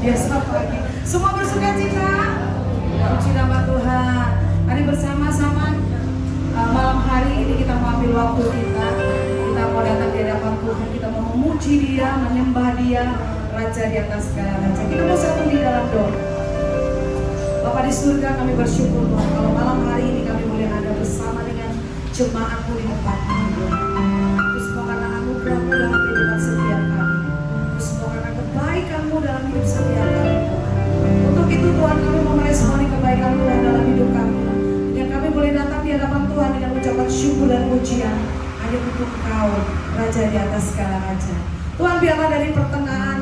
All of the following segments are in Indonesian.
biasa pagi. Semua bersuka cita. Puji nama Tuhan. Mari bersama-sama malam hari ini kita mau ambil waktu kita. Kita mau datang di hadapan Tuhan. Kita mau memuji Dia, menyembah Dia, Raja di atas segala raja. Kita mau satu di dalam doa. Bapa di surga, kami bersyukur Tuhan kalau malam hari ini kami boleh ada bersama dengan jemaat-Mu di tempat ini. Itu semua karena anugerah-Mu dalam kehidupan setiap kami. Itu semua karena kebaikan-Mu dalam hidup setiap kami Tuhan. Untuk itu Tuhan, kami mau meresponi kebaikan Tuhan dalam hidup kami. Yang kami boleh datang di hadapan Tuhan dengan ucapan syukur dan pujian hanya untuk Engkau, Raja di atas segala raja. Tuhan, biarlah dari pertengahan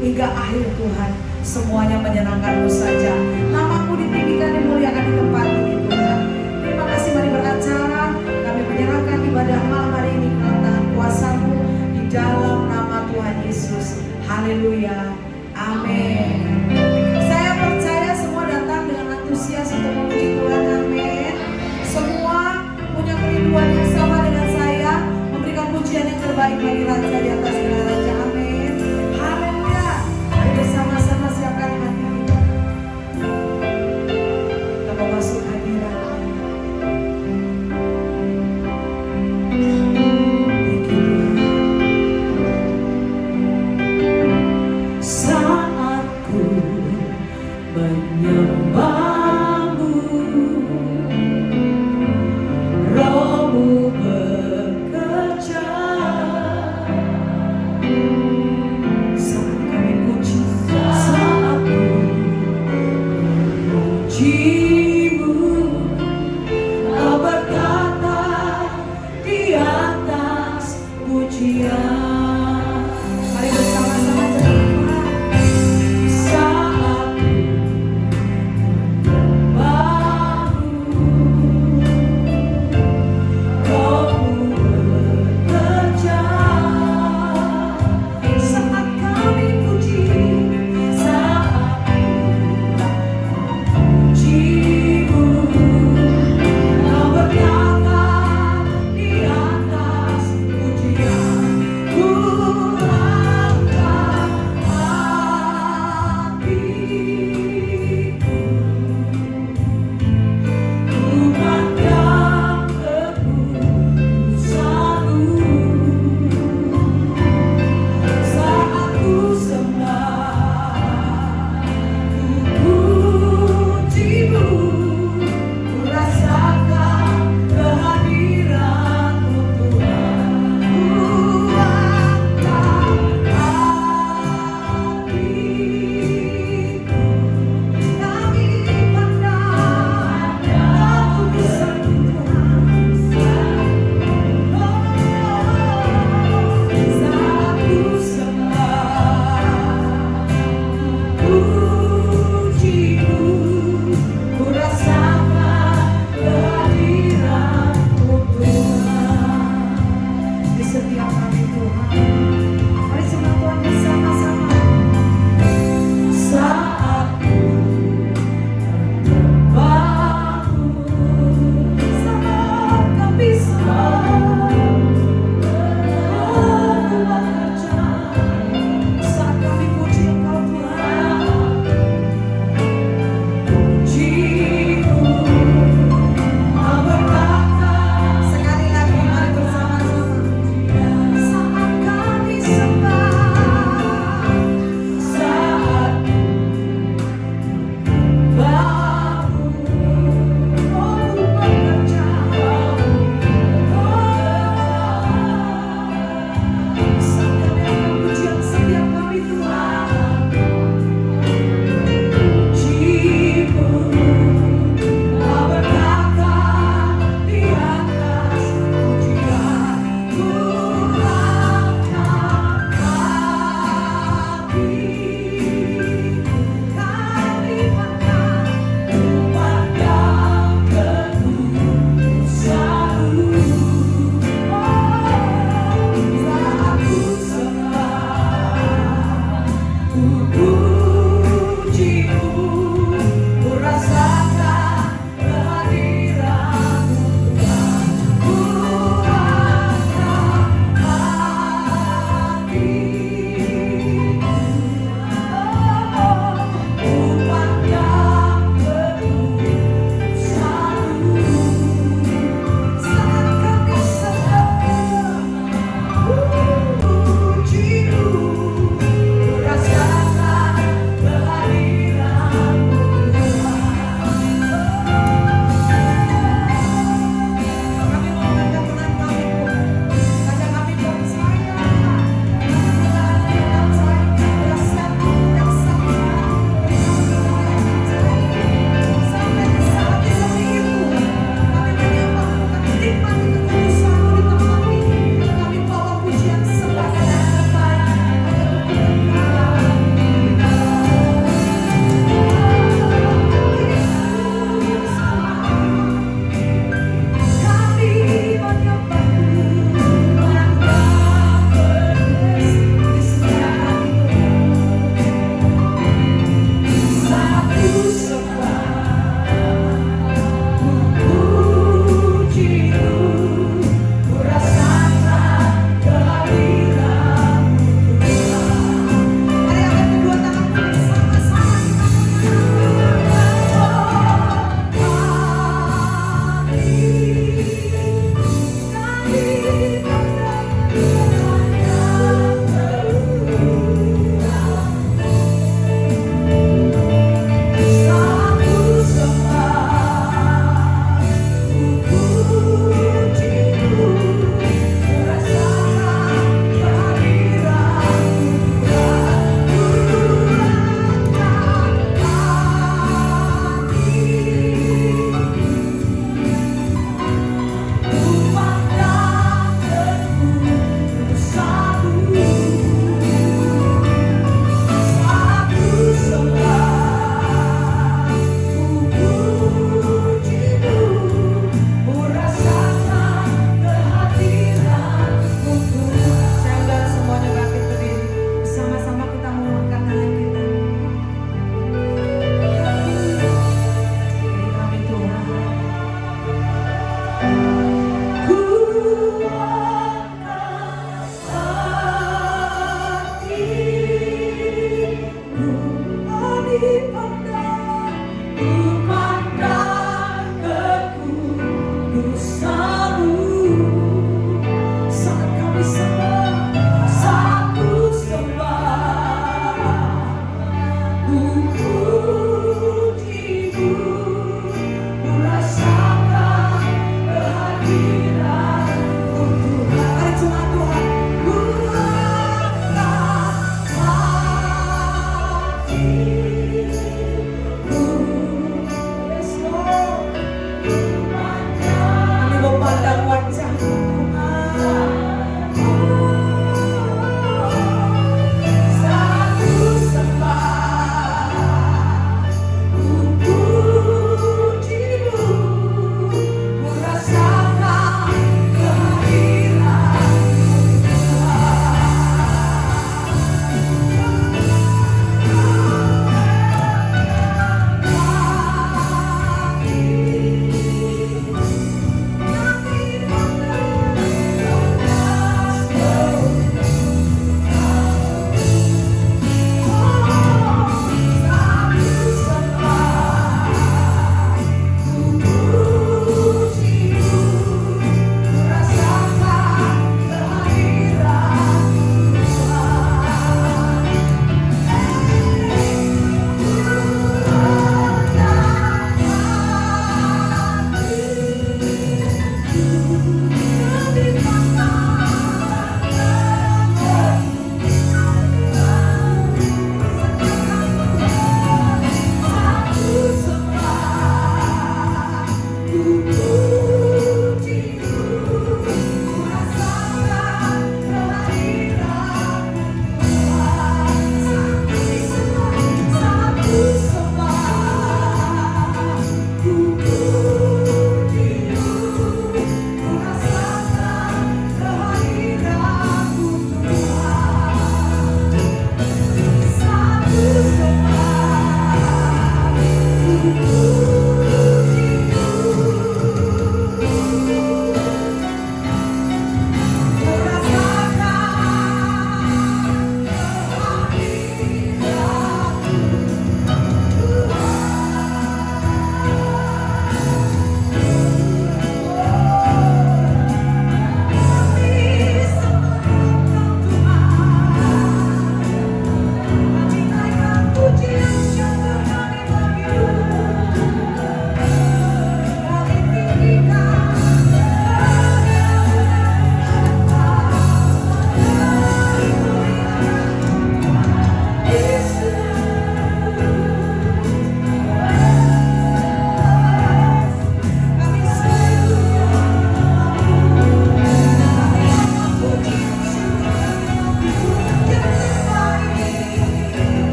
hingga akhir Tuhan, semuanya menyenangkan-Mu saja. Nama-Mu ditinggikan, dimuliakan di tempat ini Tuhan. Terima kasih, mari beracara. Kami menyerahkan ibadah malam hari ini ke dalam tangan kuasa-Mu di dalam nama Tuhan Yesus. Haleluya. Amin. Saya percaya semua datang dengan antusias untuk memuji Tuhan. Amin. Semua punya kerinduan yang sama dengan saya, memberikan pujian yang terbaik bagi Raja di atas segala raja. Amin. Haleluya. Mari bersama-sama siapkan hati kita. Kita mau masuk hadirat. Saat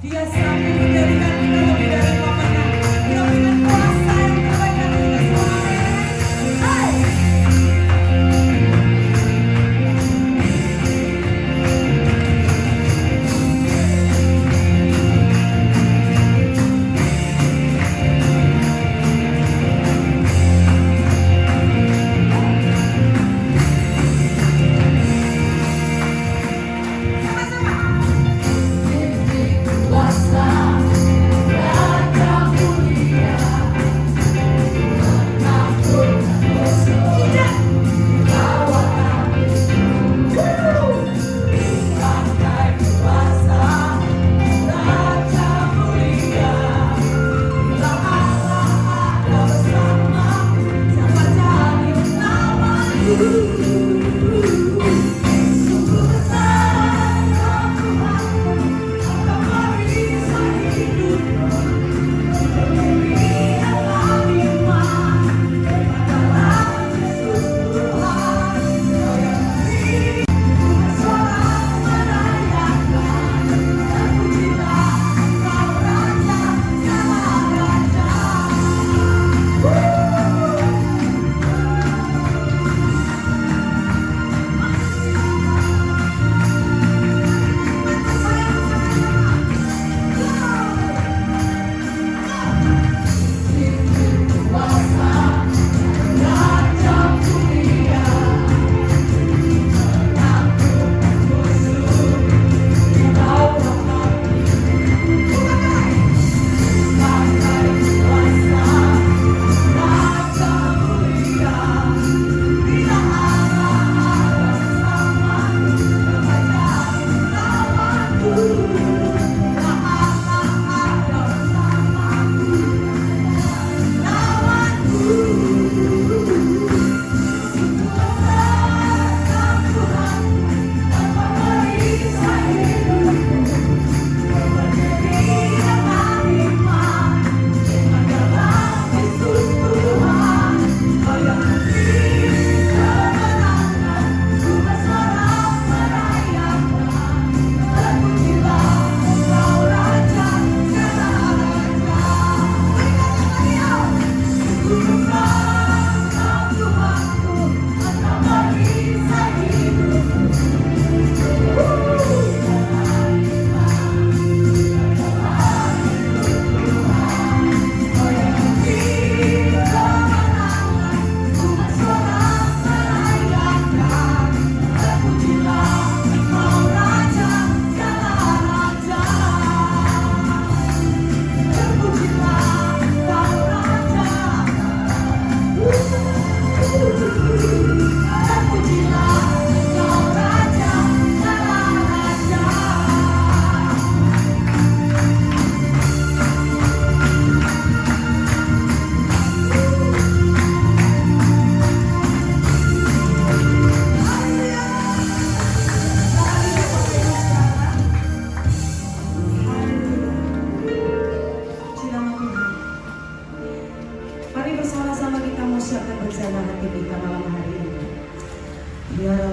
Dia sanggup menjadikan kita lebih dari pemenang. Dia dengan kuasa yang terbaik dari kita semua. Hai!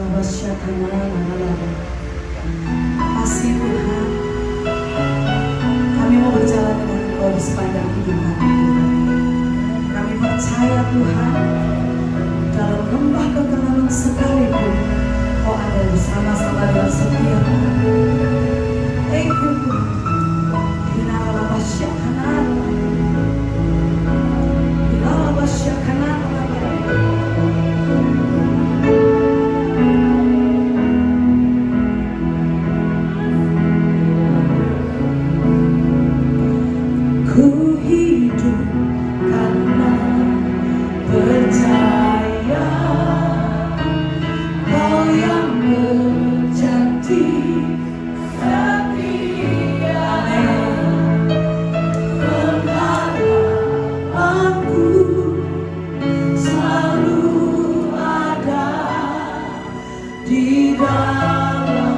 Kasih Tuhan, kami mau berjalan dengan Engkau di sepanjang hidup kami. Kami percaya Tuhan, dalam lembah kekelaman sekalipun Kau ada bersama-sama dengan setiap kami. Thank you Tuhan. Ku hidup karena percaya Kau yang menjadi setia, pengharapanku selalu ada di dalammu.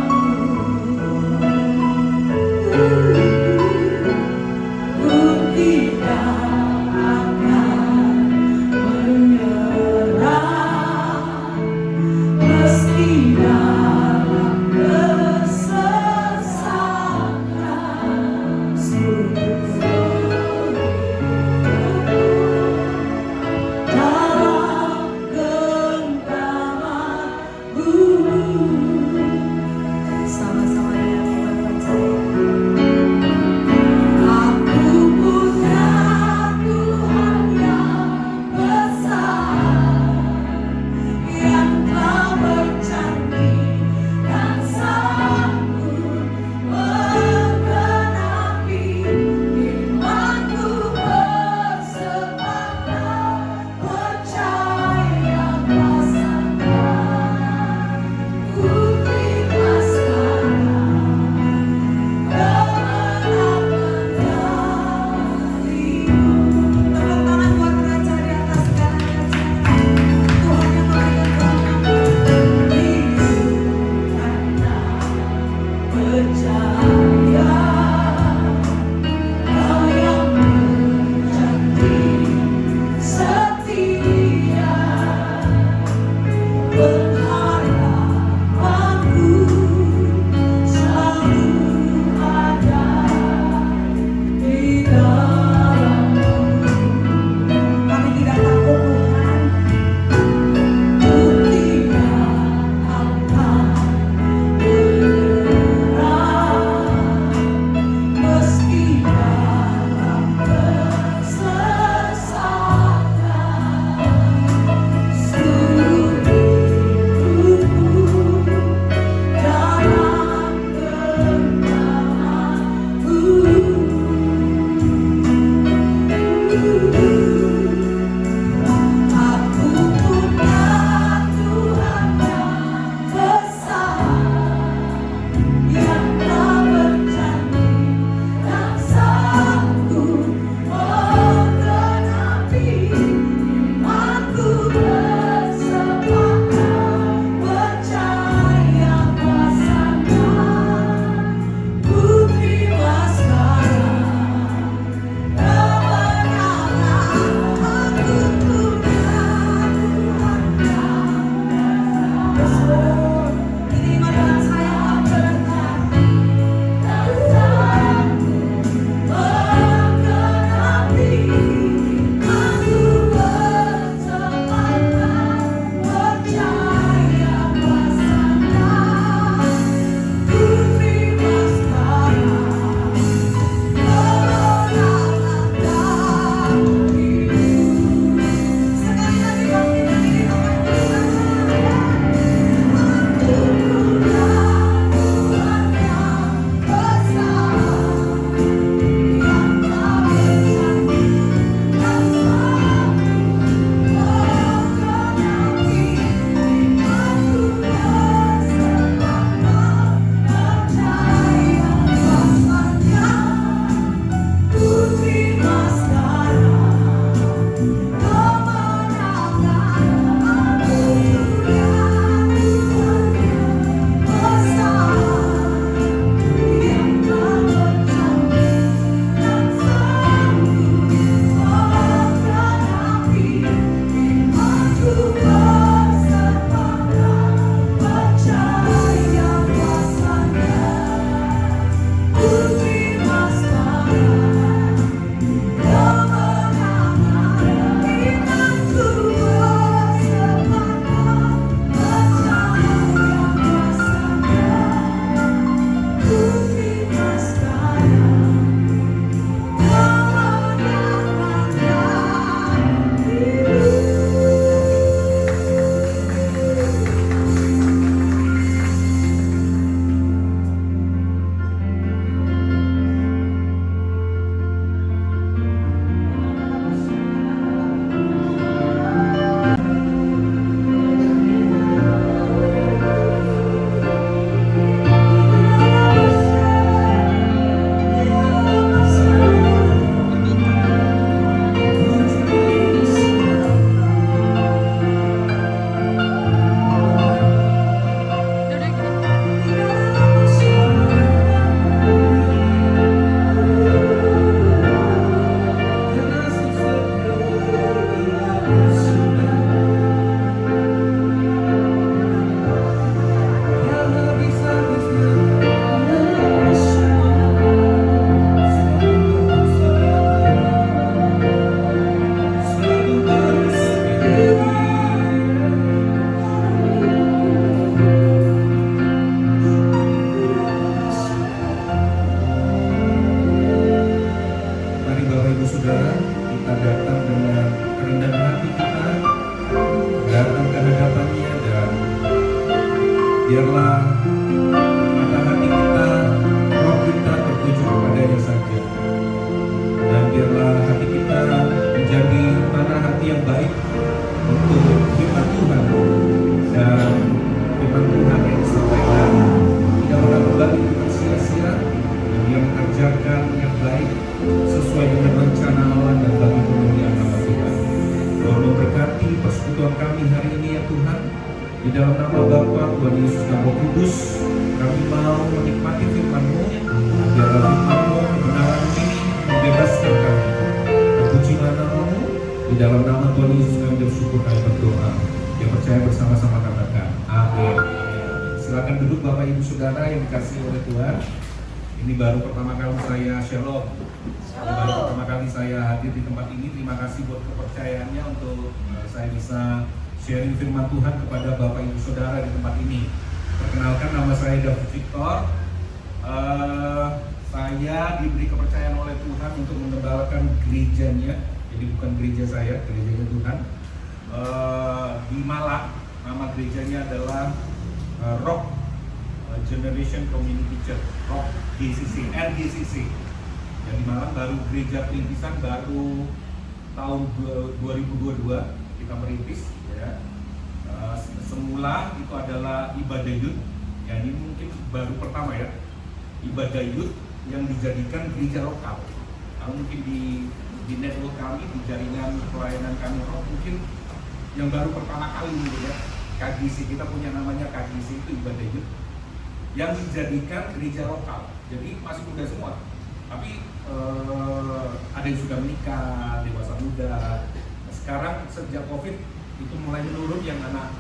Biarlah mata hati kita, roh kita tertuju kepadanya saja. Dan biarlah hati kita menjadi tanah hati yang baik untuk firman Tuhan. Dan firman Tuhan yang disampaikan tidak pernah kembali dengan sia-sia, dan dia mengerjakan yang baik sesuai dengan rencana Allah dan bagi kemuliaan nama Tuhan. Tuhan memberkati persekutuan kami hari ini ya Tuhan. Di dalam nama Bapa, Tuhan Yesus dan Roh Kudus, kami mau menikmati firman-Mu. Biarlah firman-Mu kebenaran ini membebaskan kami. Terpujilah nama-Mu. Di dalam nama Tuhan Yesus kami bersyukur, kami berdoa. Yang percaya bersama-sama katakan amin. Silakan duduk Bapak Ibu Saudara yang dikasihi oleh Tuhan. Ini baru pertama kali saya shalom. Baru pertama kali saya hadir di tempat ini. Terima kasih buat kepercayaannya untuk saya bisa sharing firman Tuhan kepada Bapak Ibu Saudara di tempat ini. Perkenalkan, nama saya David Victor. Saya diberi kepercayaan oleh Tuhan untuk mengembalakan gerejanya. Jadi bukan gereja saya, gerejanya Tuhan. Di Malang, nama gerejanya adalah Rock Generation Community Church, Rock GCC, RGCC. Yang di Malang baru gereja perintisan, baru tahun 2022 kita merintis. Ya. Semula itu adalah ibadah youth, ya ini mungkin baru pertama ya, ibadah youth yang dijadikan gereja lokal. Mungkin di network kami, di jaringan pelayanan kami mungkin yang baru pertama kali gitu ya, KGC, kita punya namanya KGC, itu ibadah youth yang dijadikan gereja lokal. Jadi masih muda semua, tapi ada yang sudah menikah, dewasa muda. Sekarang sejak COVID itu mulai menurun yang anak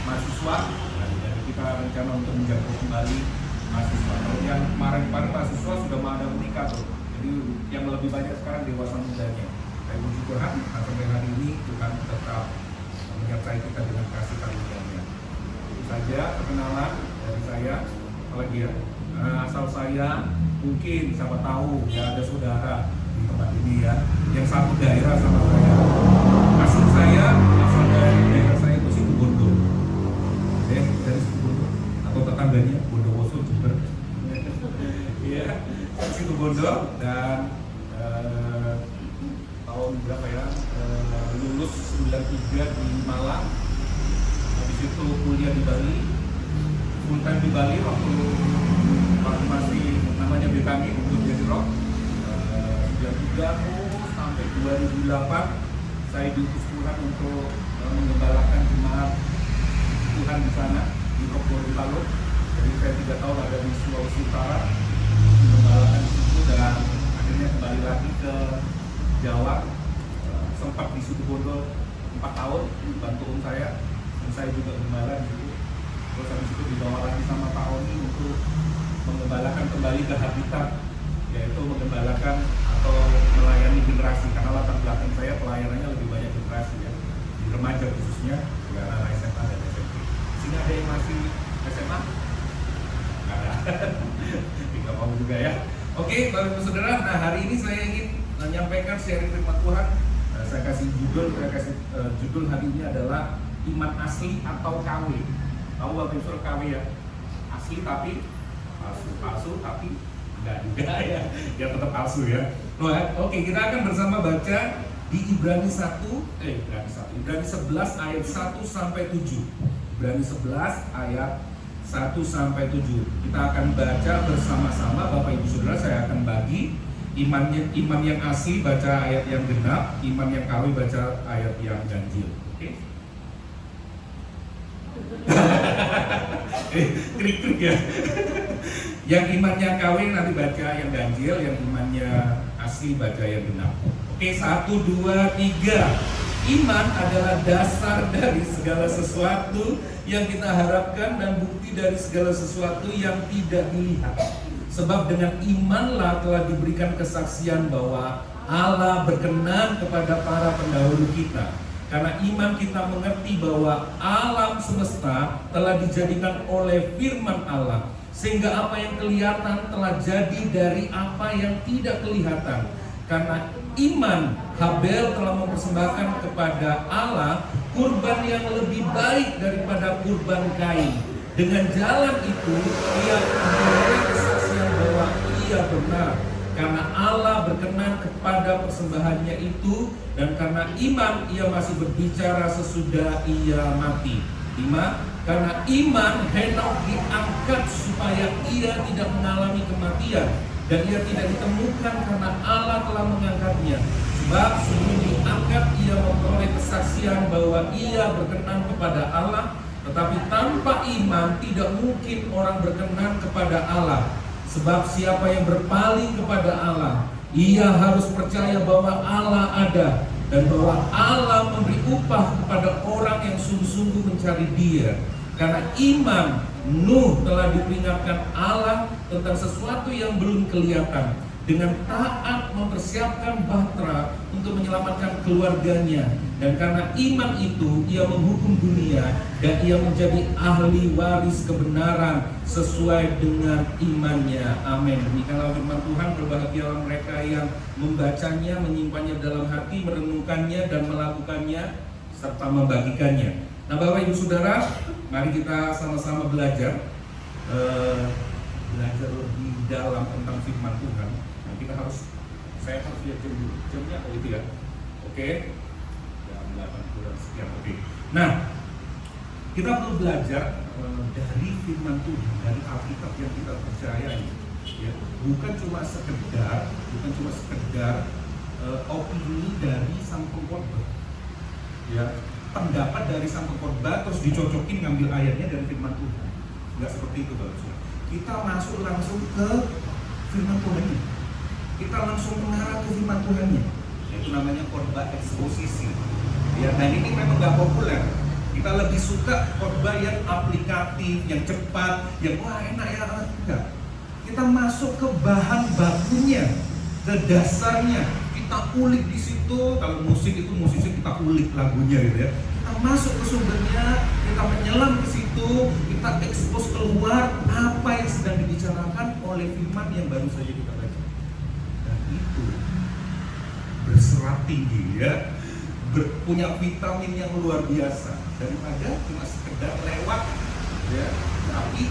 mahasiswa. Nah, jadi kita rencana untuk menjangkau kembali mahasiswa. Kalau yang kemarin-kemarin mahasiswa sudah ada menikah tuh. Jadi yang lebih banyak sekarang dewasa mudanya. Saya bersyukur sampai hari ini Tuhan tetap menyertai kita dengan kasih karunia-Nya. Itu saja perkenalan dari saya. Apalagi ya, asal saya mungkin siapa tahu ya ada saudara di tempat ini ya yang satu daerah sama saya. Asal dari daerah saya itu Situbondo. Dari Situbondo atau tetangganya Bondowoso Jember. Iya, Situbondo. Dan tahun berapa ya? Lulus 93 di Malang. Habis itu kuliah di Bali. Full time di Bali waktu masih namanya BKMI untuk jadi rock. Sejak sampai 2008 saya diutus Tuhan untuk mengembalakan jemaat Tuhan di sana di Rockwool di Palu. Jadi saya 3 tahun ada di Sulawesi Utara mengembalakan di situ, dan akhirnya kembali lagi ke Jawa. Sempat di Situbondo 4 tahun bantu saya, dan saya juga gembala di situ. Terus habis itu dibawa lagi sama Pak Oni untuk mengembalakan kembali ke habitat, yaitu mengembalakan atau melayani generasi, karena latar belakang saya pelayanannya lebih banyak generasi ya, di remaja khususnya, juga anak SMA dan SMP. Sini ada yang masih SMA? Nggak ada. Tidak mau juga ya. Oke, Bapak Ibu Saudara, nah hari ini saya ingin menyampaikan sharing firman Tuhan. Saya kasih judul hari ini adalah iman asli atau KW. Tahu Bapak Ibu Saudara KW ya? Asli tapi palsu tapi enggak juga ya, ya tetap palsu ya. Oke, kita akan bersama baca di Ibrani 11 ayat 1 sampai 7. Ibrani 11 ayat 1 sampai 7. Kita akan baca bersama-sama Bapak Ibu Saudara. Saya akan bagi iman yang asli baca ayat yang genap, iman yang KW baca ayat yang ganjil. Oke. Krik-krik ya. Yang imannya KW nanti baca yang ganjil, yang imannya asli baca yang genap. Oke, 1, 2, 3. Iman adalah dasar dari segala sesuatu yang kita harapkan dan bukti dari segala sesuatu yang tidak dilihat. Sebab dengan imanlah telah diberikan kesaksian bahwa Allah berkenan kepada para pendahulu kita. Karena iman kita mengerti bahwa alam semesta telah dijadikan oleh firman Allah, sehingga apa yang kelihatan telah jadi dari apa yang tidak kelihatan. Karena iman, Habel telah mempersembahkan kepada Allah kurban yang lebih baik daripada kurban Kain. Dengan jalan itu ia memperoleh kesaksian bahwa ia benar, karena Allah berkenan kepada persembahannya itu, dan karena iman ia masih berbicara sesudah ia mati. 5. Karena iman Henokh diangkat supaya ia tidak mengalami kematian, dan ia tidak ditemukan karena Allah telah mengangkatnya. Sebab sebelum diangkat ia memperoleh kesaksian bahwa ia berkenan kepada Allah. Tetapi tanpa iman tidak mungkin orang berkenan kepada Allah. Sebab siapa yang berpaling kepada Allah, ia harus percaya bahwa Allah ada, dan bahwa Allah memberi upah kepada orang yang sungguh-sungguh mencari Dia. Karena iman Nuh telah diperingatkan Allah tentang sesuatu yang belum kelihatan, dengan taat mempersiapkan bahtera untuk menyelamatkan keluarganya. Dan karena iman itu ia menghukum dunia, dan ia menjadi ahli waris kebenaran sesuai dengan imannya. Amin. Demikianlah firman Tuhan. Berbahagialah mereka yang membacanya, menyimpannya dalam hati, merenungkannya dan melakukannya serta membagikannya. Nah, Bapak Ibu Saudara, mari kita sama-sama belajar lebih dalam tentang firman Tuhan. Nah, kita saya harus lihat jamnya kalau itu ya. Oke. Jam 8 sekian. Oke. Nah, kita perlu belajar dari firman Tuhan, dari Alkitab yang kita percayai. Ya, bukan cuma sekedar opini dari sang pengkhotbah. Ya, pendapat dari sang pengkhotbah terus dicocokin ngambil ayatnya dari firman Tuhan. Enggak seperti itu, Bapak. Kita masuk langsung ke firman Tuhannya. Kita langsung mengarah ke firman Tuhannya. Itu namanya khotbah eksposisi. Ya, dan ini memang nggak populer. Kita lebih suka khotbah yang aplikatif, yang cepat, yang wah enak ya, enggak. Kita masuk ke bahan bakunya, ke dasarnya. Kita ulik di situ. Kalau musik itu musisi kita ulik lagunya gitu ya. Kita masuk ke sumbernya, kita menyelam ke situ, kita ekspos keluar apa yang sedang dibicarakan oleh firman yang baru saja kita baca. Dan itu berserat tinggi ya, punya vitamin yang luar biasa daripada cuma sekedar lewat ya, tapi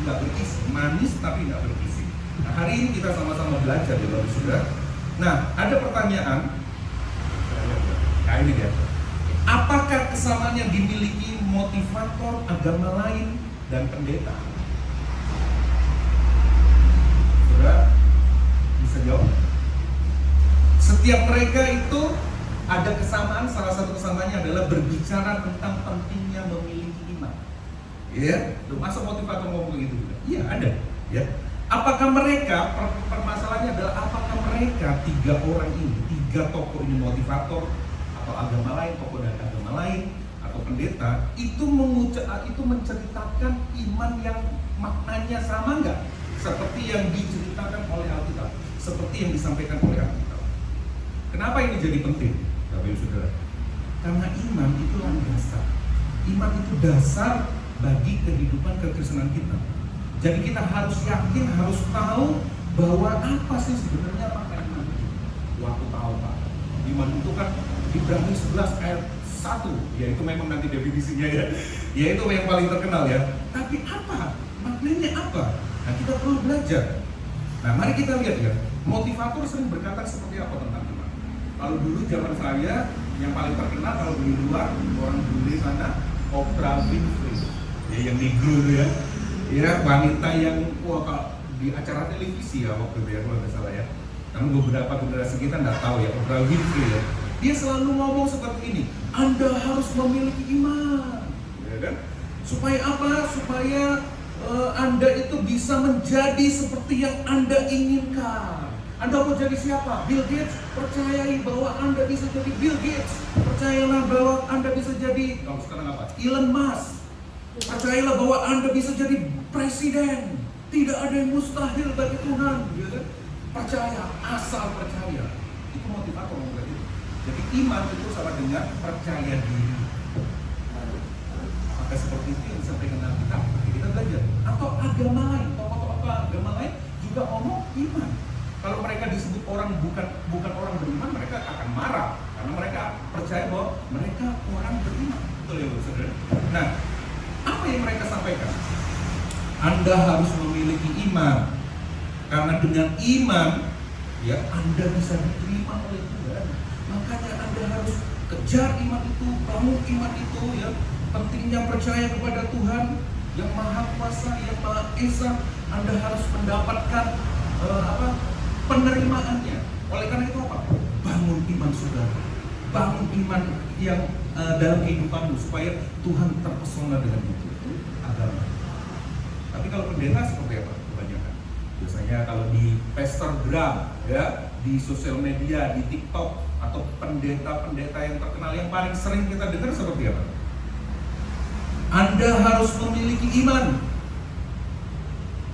nggak berisi, manis tapi nggak berisi. Nah, hari ini kita sama-sama belajar ya Bapak Saudara. Nah, ada pertanyaan. Nah, ini dia. Apakah kesamaan yang dimiliki motivator agama lain dan pendeta? Saudara bisa jawab? Setiap mereka itu ada kesamaan. Salah satu kesamaannya adalah berbicara tentang pentingnya memiliki iman. Ya, masa motivator ngomong begitu juga? Iya, ada. Ya. Apakah mereka, permasalahannya adalah apakah mereka tiga orang ini, tiga tokoh ini, motivator atau agama lain, tokoh dari agama lain atau pendeta, itu menceritakan iman yang maknanya sama nggak? Seperti yang diceritakan oleh Alkitab, seperti yang disampaikan oleh Alkitab. Kenapa ini jadi penting, Bapak Ibu Saudara? Karena iman itu dasar. Iman itu dasar bagi kehidupan kekristenan kita. Jadi kita harus yakin, harus tahu bahwa apa sih sebenarnya makna iman itu. Waktu tahu Pak, iman itu kan Ibrani 11 ayat 1, ya itu memang nanti definisinya ya itu yang paling terkenal ya. Tapi apa? Maknanya apa? Nah, kita perlu belajar. Nah, mari kita lihat ya, motivator sering berkata seperti apa tentang iman. Kalau dulu zaman saya, yang paling terkenal kalau di luar, orang bule sana, Oprah Winfrey ya, yang negro ya. Ya, wanita yang di acara televisi ya waktu itu ya, kalau nggak salah ya. Namun beberapa generasi kita nggak tahu ya, Oprah Winfrey ya. Dia selalu ngomong seperti ini, Anda harus memiliki iman, ya kan? Supaya apa? Supaya Anda itu bisa menjadi seperti yang Anda inginkan. Anda mau jadi siapa? Bill Gates? Percayai bahwa Anda bisa jadi Bill Gates. Percayalah bahwa Anda bisa jadi, kalau sekarang apa? Elon Musk. Percayalah bahwa Anda bisa jadi presiden. Tidak ada yang mustahil bagi Tuhan, ya kan? Percaya, asal percaya. Itu motivator berarti. Jadi iman itu sama dengan percaya diri. Maka seperti itu yang disampaikan Alkitab. Kita belajar. Atau agama lain, tokoh-tokoh agama lain juga ngomong iman. Kalau mereka disebut orang bukan orang beriman, mereka akan marah karena mereka percaya bahwa mereka orang beriman. Betul ya, saudara? Nah, apa yang mereka sampaikan? Anda harus memiliki iman, karena dengan iman ya Anda bisa diterima oleh Tuhan. Makanya Anda harus kejar iman itu, bangun iman itu ya. Pentingnya percaya kepada Tuhan yang Maha Kuasa, yang Maha Esa. Anda harus mendapatkan penerimaannya. Oleh karena itu apa? Bangun iman saudara, bangun iman yang dalam kehidupanmu supaya Tuhan terpesona dengan itu agama. Tapi kalau pendeta seperti apa? Kebanyakan biasanya kalau di Instagram ya, di sosial media, di TikTok, atau pendeta-pendeta yang terkenal yang paling sering kita dengar seperti apa? Anda harus memiliki iman.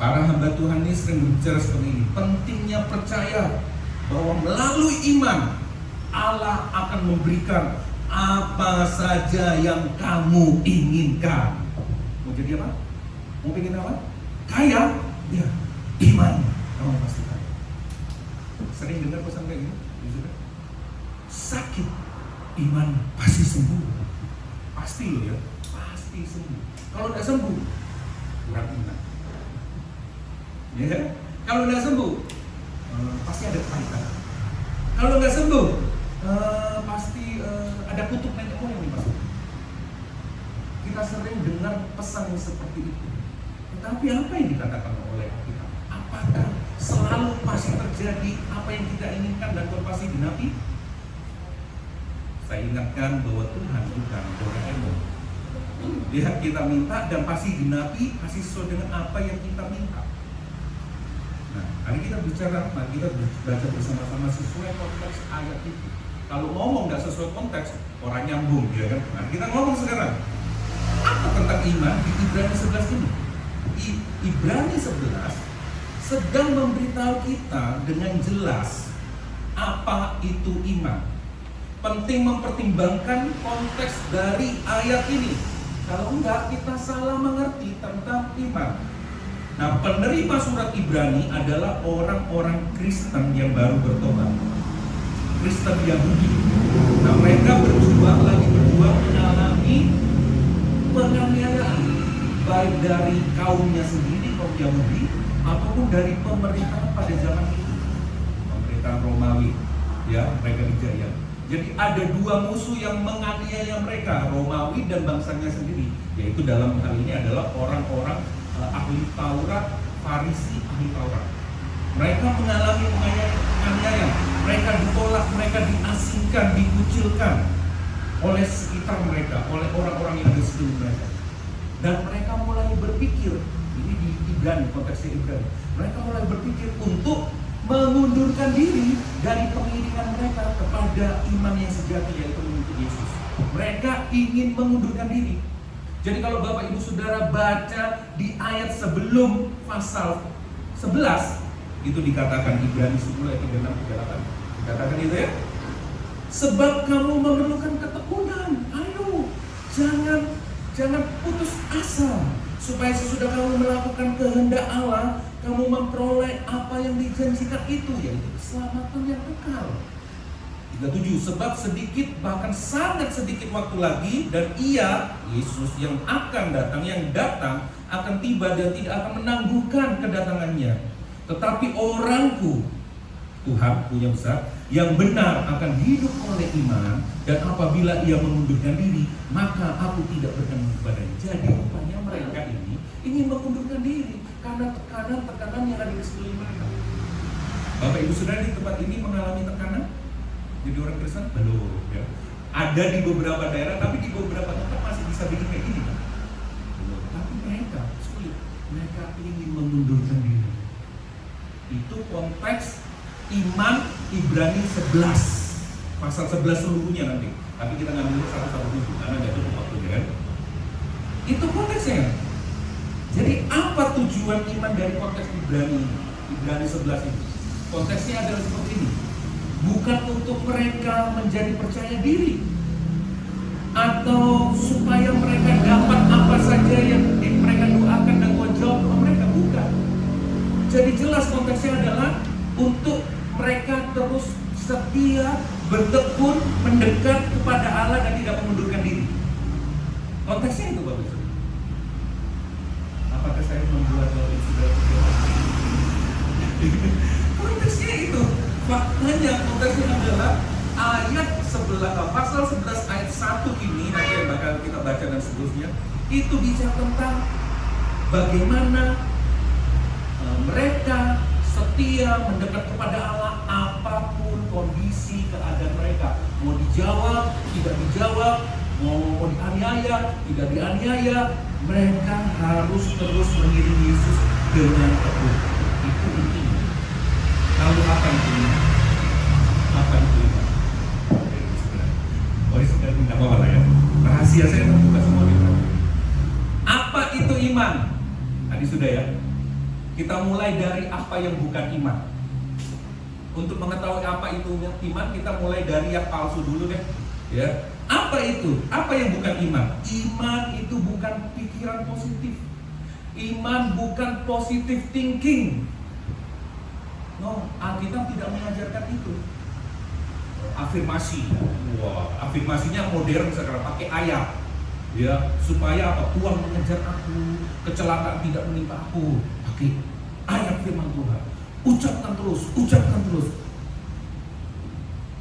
Para hamba Tuhan ini sering berbicara seperti ini. Pentingnya percaya bahwa melalui iman Allah akan memberikan apa saja yang kamu inginkan. Mau jadi apa? Mau pengen apa? Kaya? Ya, iman kamu pasti kaya. Sering dengar pesan kayak gini? Sakit, iman pasti sembuh. Pasti loh ya, pasti sembuh. Kalau tidak sembuh, kurang iman. Ya, kalau tidak sembuh, pasti ada kepahitan. Kalau nggak sembuh, pasti ada kutuk nenek moyang nih Mas. Kita sering dengar pesan yang seperti itu. Tetapi apa yang dikatakan oleh kita? Apakah selalu pasti terjadi apa yang kita inginkan dan pasti genapi? Saya ingatkan bahwa Tuhan bukan Doraemon. Dia kita minta dan pasti genapi, pasti sesuai dengan apa yang kita minta. Nah, hari kita bicara, mari kita baca bersama-sama sesuai konteks ayat itu. Kalau ngomong nggak sesuai konteks, orang nyambung, ya kan? Nah, kita ngomong sekarang. Apa tentang iman di Ibrani 11 ini? Ibrani 11 sedang memberitahu kita dengan jelas apa itu iman. Penting mempertimbangkan konteks dari ayat ini. Kalau enggak, kita salah mengerti tentang iman. Nah, penerima surat Ibrani adalah orang-orang Kristen yang baru bertobat, Kristen Yahudi. Nah, mereka berjuang mengalami penganiayaan, baik dari kaumnya sendiri, kaum Yahudi, ataupun dari pemerintah pada zaman itu, pemerintah Romawi. Ya, mereka dijajah. Jadi ada dua musuh yang menganiaya mereka, Romawi dan bangsanya sendiri. Yaitu dalam hal ini adalah orang-orang ahli Taurat, Farisi ahli Taurat. Mereka mengalami penganiayaan, mereka ditolak, mereka diasingkan, dikucilkan oleh sekitar mereka, oleh orang-orang yang ada di sekitar mereka. Dan mereka mulai berpikir, ini di Ibrani, konteksnya Ibrani, mereka mulai berpikir untuk mengundurkan diri dari pengiringan mereka kepada iman yang sejati, yaitu mengikuti Yesus. Mereka ingin mengundurkan diri. Jadi kalau Bapak Ibu Saudara baca di ayat sebelum pasal 11, itu dikatakan Ibrani 10 ayat 36-38. Dikatakan itu ya. Sebab kamu memerlukan ketekunan. Ayo, jangan putus asa, supaya sesudah kamu melakukan kehendak Allah, kamu memperoleh apa yang dijanjikan itu, yaitu keselamatan yang kekal. 37, sebab sedikit, bahkan sangat sedikit waktu lagi, dan Ia, Yesus yang akan datang, akan tiba dan tidak akan menangguhkan kedatangannya. Tetapi orangku, Tuhan punya besar, yang benar akan hidup oleh iman, dan apabila ia mengundurkan diri, maka aku tidak berkenan kepadanya. Jadi rupanya mereka ini ingin mengundurkan diri karena tekanan-tekanan yang ada di sekeliling mereka. Bapak Ibu Saudara di tempat ini mengalami tekanan jadi orang Kristen? Belum ya. Ada di beberapa daerah, tapi di beberapa tempat masih bisa bikin kayak gini kan? Belum. Tapi mereka sulit, mereka ingin mengundurkan diri. Itu konteks iman Ibrani 11 pasal 11 seluruhnya nanti. Tapi kita ngambil satu-satu dulu karena nggak cukup waktunya kan. Itu konteksnya. Jadi apa tujuan iman dari konteks Ibrani 11 ini? Konteksnya adalah seperti ini. Bukan untuk mereka menjadi percaya diri atau supaya mereka dapat apa saja yang mereka doakan dan Tuhan jawab doa mereka, bukan. Jadi jelas konteksnya adalah untuk mereka terus setia, bertekun, mendekat kepada saya membuat Bapak Ibu Saudara berdoa. Konteksnya itu, faktanya konteksnya adalah ayat pasal 11 ayat 1 ini nanti yang bakal kita baca dan seterusnya itu bicara tentang bagaimana mereka setia mendekat kepada Allah apapun kondisi keadaan mereka, mau dijawab, tidak dijawab, mau dianiaya, tidak dianiaya, mereka harus terus mengiring Yesus dengan teguh. Itu intinya. Lalu apa itu? Apa itu? Oh, itu sudah tidak apa-apa lah ya. Rahasia saya terbuka semua di sana. Apa itu iman? Tadi sudah ya. Kita mulai dari apa yang bukan iman. Untuk mengetahui apa itu iman, kita mulai dari yang palsu dulu deh. Ya. Apa itu? Apa yang bukan iman? Iman itu bukan pikiran positif. Iman bukan positive thinking. No, Alkitab tidak mengajarkan itu. Afirmasi. Wah, afirmasinya modern sekarang pakai ayat. Ya, supaya apa? Tuhan mengejar aku, kecelakaan tidak menimpa aku. Pakai ayat firman Tuhan. Ucapkan terus, ucapkan terus.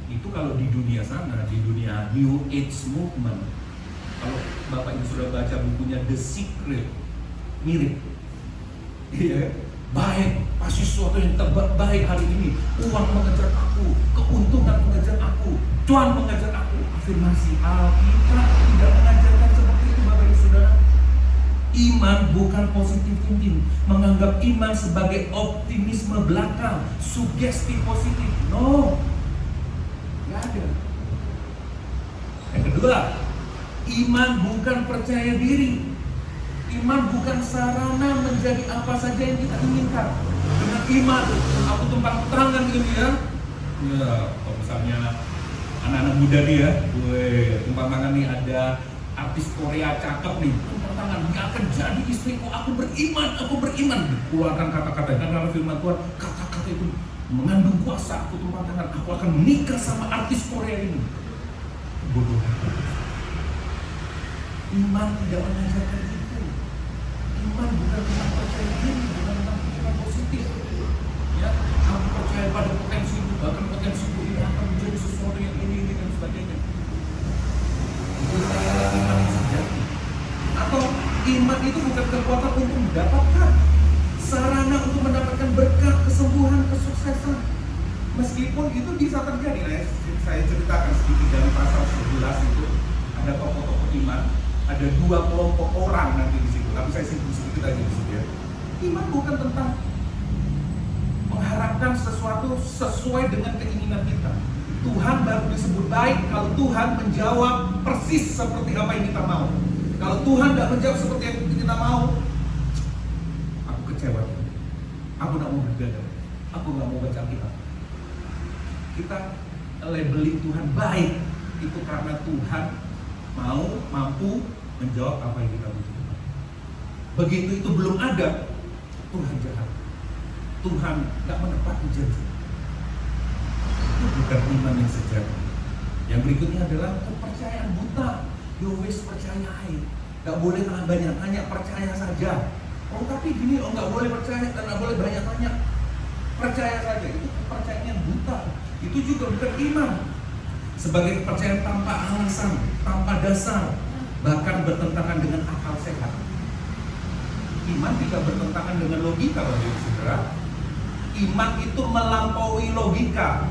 Itu kalau di dunia sana, di dunia New Age Movement. Kalau Bapak Ibu sudah baca bukunya The Secret, mirip. Iya, baik, pasti sesuatu yang terbaik hari ini. Uang mengejar aku, keuntungan mengejar aku, Tuhan mengejar aku. Afirmasi Alkitab tidak mengajarkan seperti itu, Bapak Ibu Saudara. Iman bukan positive thinking, menganggap iman sebagai optimisme belaka, sugesti positif. No, nggak ada. Yang kedua, iman bukan percaya diri. Iman bukan sarana menjadi apa saja yang kita inginkan. Dengan iman, aku tumpang tangan gitu ya. Ya, kalau misalnya anak-anak muda nih ya, tumpang tangan nih ada artis Korea cakep nih, tumpang tangan, dia akan jadi istriku, aku beriman. Keluarkan kata-kata, karena firman Tuhan, kata-kata itu mengandung kuasa, aku tumpang tangan, aku akan menikah sama artis Korea ini. Bodoh. Iman tidak mengajarkan itu. Iman bukan tentang percaya diri, bukan tentang pikiran positif. Ya, aku percaya pada potensi itu, bahkan potensi itu ini akan menjadi sesuatu yang ini dan sebagainya. Itu iman yang sejati. Atau iman itu bukan kekuatan untuk mendapatkan sarana untuk mendapatkan berkat, kesembuhan, kesuksesan. Meskipun itu bisa terjadi, nah, saya ceritakan sedikit dari pasal 11 itu ada tokoh-tokoh iman. Ada dua kelompok orang nanti di situ, tapi saya simpul sedikit aja di situ ya. Iman bukan tentang mengharapkan sesuatu sesuai dengan keinginan kita. Tuhan baru disebut baik kalau Tuhan menjawab persis seperti apa yang kita mau. Kalau Tuhan tidak menjawab seperti yang kita mau, aku kecewa. Aku tidak mau beribadah. Aku tidak mau baca Alkitab. Kita labeling Tuhan baik itu karena Tuhan mampu menjawab apa yang kita butuhkan. Begitu itu belum ada, Tuhan jahat. Tuhan tidak menepati janji. Itu bukan iman yang sejati. Yang berikutnya adalah kepercayaan buta. Yowes percayai. Tidak boleh banyak tanya, percaya saja. Oh tapi gini, nggak boleh percaya dan nggak boleh banyak tanya. Percaya saja, itu kepercayaan yang buta. Itu juga bukan iman. Sebagai kepercayaan tanpa alasan, tanpa dasar, bahkan bertentangan dengan akal sehat. Iman tidak bertentangan dengan logika, Bapak Ibu Saudara. Iman itu melampaui logika,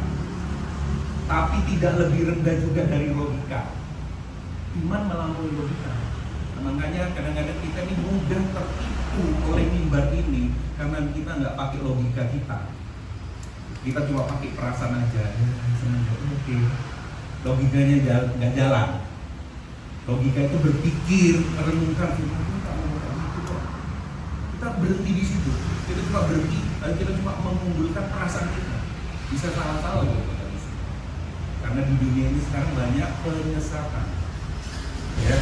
tapi tidak lebih rendah juga dari logika. Iman melampaui logika. Nah, makanya kadang-kadang kita ini mudah tertipu oleh mimbar ini karena kita nggak pakai logika kita. Kita cuma pakai perasaan aja. Oke. Logikanya nggak jalan. Logika itu berpikir, merenungkan firman Tuhan. Kita berhenti di situ. Kita cuma berhenti, dan kita cuma mengunggulkan perasaan kita. Bisa salah-salah loh kita di situ. Karena di dunia ini sekarang banyak penyesatan. Ya,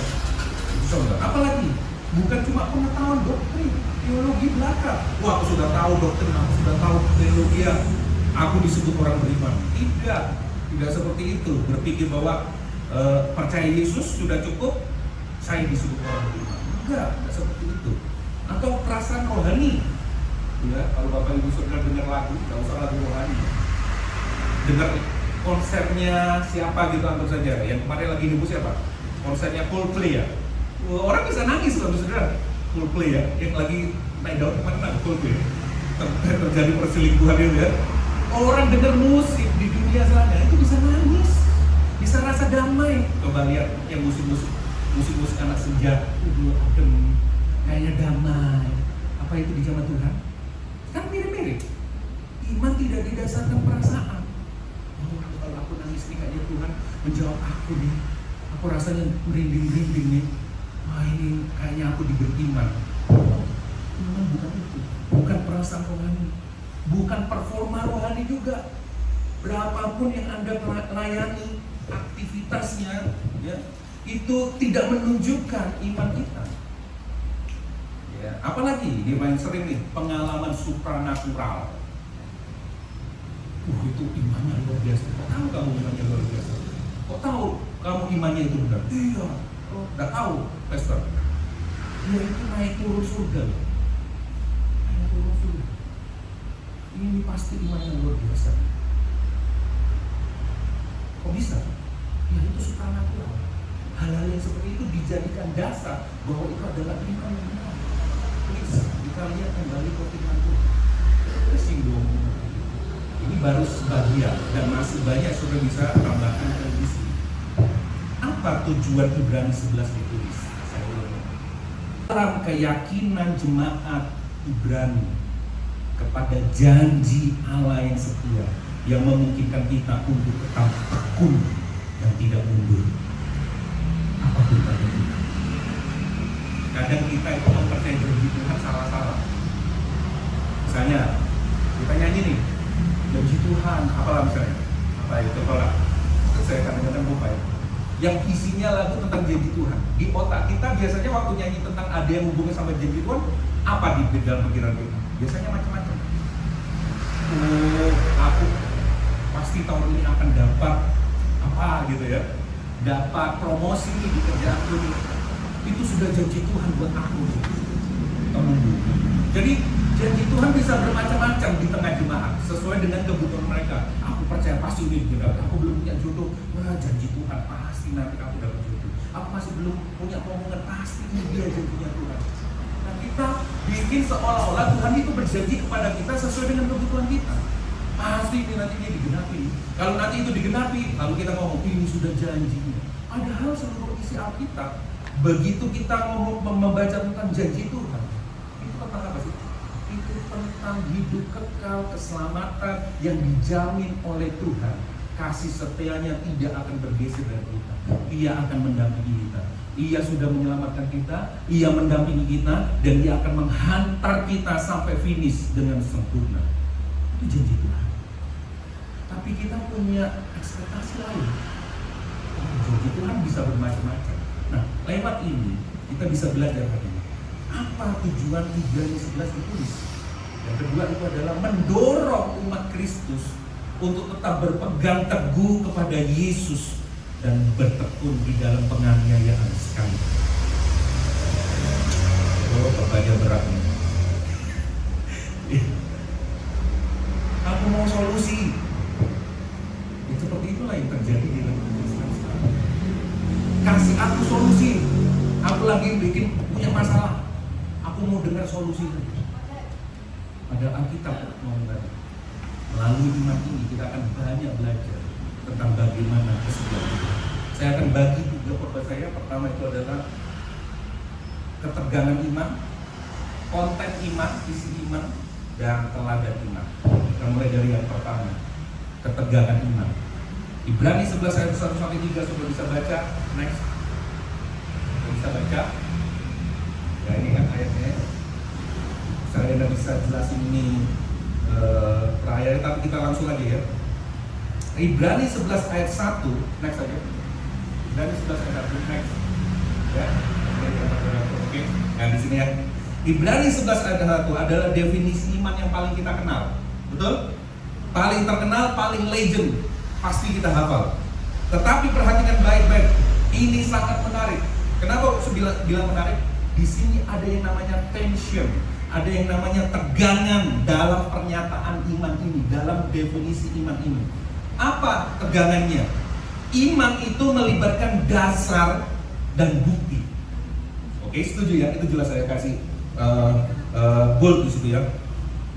saudara. Apalagi bukan cuma pengetahuan doktrin, teologi belaka. Wah, aku sudah tahu doktrin, aku sudah tahu teologi, aku disebut orang beriman. Tidak seperti itu. Berpikir bahwa percaya Yesus sudah cukup, saya disebut orang beriman. Enggak seperti itu. Atau perasaan rohani. Ya, kalau Bapak Ibu Saudara dengar lagu, nggak usah lagu rohani. Dengar konsernya siapa gitu anggap saja. Yang kemarin lagi heboh siapa? Konsernya Coldplay ya. Orang bisa nangis loh Saudara. Coldplay ya, yang lagi naik daun kemarin ada Coldplay. Terjadi perselingkuhan itu ya. Orang dengar musik di dunia sana itu bisa nangis, bisa rasa damai. Coba lihat yang musik-musik anak senja, adem, kayaknya damai. Apa itu di zaman Tuhan? Kan mirip-mirip. Iman tidak didasarkan perasaan. Oh, kalau aku nangis nih kayaknya Tuhan menjawab aku nih. Aku rasanya merinding-merinding nih. Wah, ini kayaknya aku diberi iman. Iman bukan itu, bukan perasaan rohani, bukan performa rohani juga. Berapapun yang Anda layani aktivitasnya, ya, itu tidak menunjukkan iman kita. Ya, apalagi dia main sering nih pengalaman supranatural. Itu imannya luar biasa. Kok tahu kamu imannya luar biasa? Kok tahu kamu imannya itu benar? Iya. Oh, nggak tahu, Pastor. Dia itu naik turun surga. Naik turun surga. Ini pasti imannya luar biasa. Kok bisa? Ya itu supranatural. Hal-hal yang seperti itu dijadikan dasar bahwa itu adalah iman yang benar. Please, kita lihat kembali ke firman Tuhan. Tersinggung. Ini baru sebagian dan masih banyak sudah bisa tambahkan ke sini. Apa tujuan Ibrani 11 ditulis? Saya ulangi. Dalam keyakinan jemaat Ibrani kepada janji Allah yang setia yang memungkinkan kita untuk tetap tekun dan tidak mundur. Apa tujuan kita? Kadang kita itu mempercayai janji Tuhan salah-salah. Misalnya kita nyanyi nih, janji Tuhan, apalah misalnya, apa itu tolak. Saya kadang-kadang lupa ya. Yang isinya lagu tentang janji Tuhan. Di otak kita biasanya waktu nyanyi tentang ada yang hubungi sama janji Tuhan, apa di dalam pikiran kita? Biasanya macam-macam. Oh, aku pasti tahun ini akan dapat apa gitu ya, dapat promosi di kerjaanku nih. Itu sudah janji Tuhan buat aku. Jadi janji Tuhan bisa bermacam-macam di tengah jemaat sesuai dengan kebutuhan mereka. Aku percaya pasti ini benar. Aku belum punya jodoh, wah janji Tuhan pasti nanti aku dapat jodoh. Aku masih belum punya omongan, pasti ini dia janjinya Tuhan. Nah kita bikin seolah-olah Tuhan itu berjanji kepada kita sesuai dengan kebutuhan kita. Pasti ini nantinya digenapi. Kalau nanti itu digenapi, lalu kita ngomong ini sudah janjinya. Padahal seluruh isi Alkitab, begitu kita ngomong membaca tentang janji Tuhan, itu tentang apa sih? Itu tentang hidup kekal, keselamatan yang dijamin oleh Tuhan. Kasih setianya tidak akan bergeser dari kita. Ia akan mendampingi kita. Ia sudah menyelamatkan kita, ia mendampingi kita, dan ia akan menghantar kita sampai finish dengan sempurna. Itu janji Tuhan. Tapi kita punya ekspektasi lain. Janji Tuhan bisa bermacam-macam. Nah, lewat ini kita bisa belajar hari ini. Apa tujuan Ibrani 11 ditulis? Yang kedua itu adalah mendorong umat Kristus untuk tetap berpegang teguh kepada Yesus dan bertekun di dalam penganiayaan sekali. Oh, pertanyaan berat nih. Aku mau solusi. Ya, seperti itulah yang terjadi di dalam Kristen sekarang. Kasih aku solusi. Aku lagi punya masalah. Aku mau dengar solusi itu. Ada Alkitab mau dengar. Melalui iman ini kita akan banyak belajar tentang bagaimana kesetiaan kita. Saya akan bagi 3 khotbah saya. Pertama itu adalah ketegangan iman, konten iman, isi iman, dan teladan iman. Kita mulai dari yang pertama, ketegangan iman. Ibrani 11 ayat 1-3 sudah bisa baca. Next. Sudah bisa baca. Ya ini kan ayatnya. Saya tidak bisa jelasin ini ayatnya, tapi kita langsung aja ya. Ibrani 11 ayat 1. Next aja. Ibrani 11 ayat 1. Next. Ya. Oke. Nah di sini ya. Ibrani 11 ayat 1 adalah definisi iman yang paling kita kenal. Betul? Paling terkenal, paling legend. Pasti kita hafal. Tetapi perhatikan baik-baik. Ini sangat menarik. Kenapa bilang menarik? Di sini ada yang namanya tension. ada yang namanya tegangan dalam pernyataan iman ini, dalam definisi iman ini. Apa tegangannya? Iman itu melibatkan dasar dan bukti. Oke, setuju ya? Itu jelas saya kasih bold di situ ya.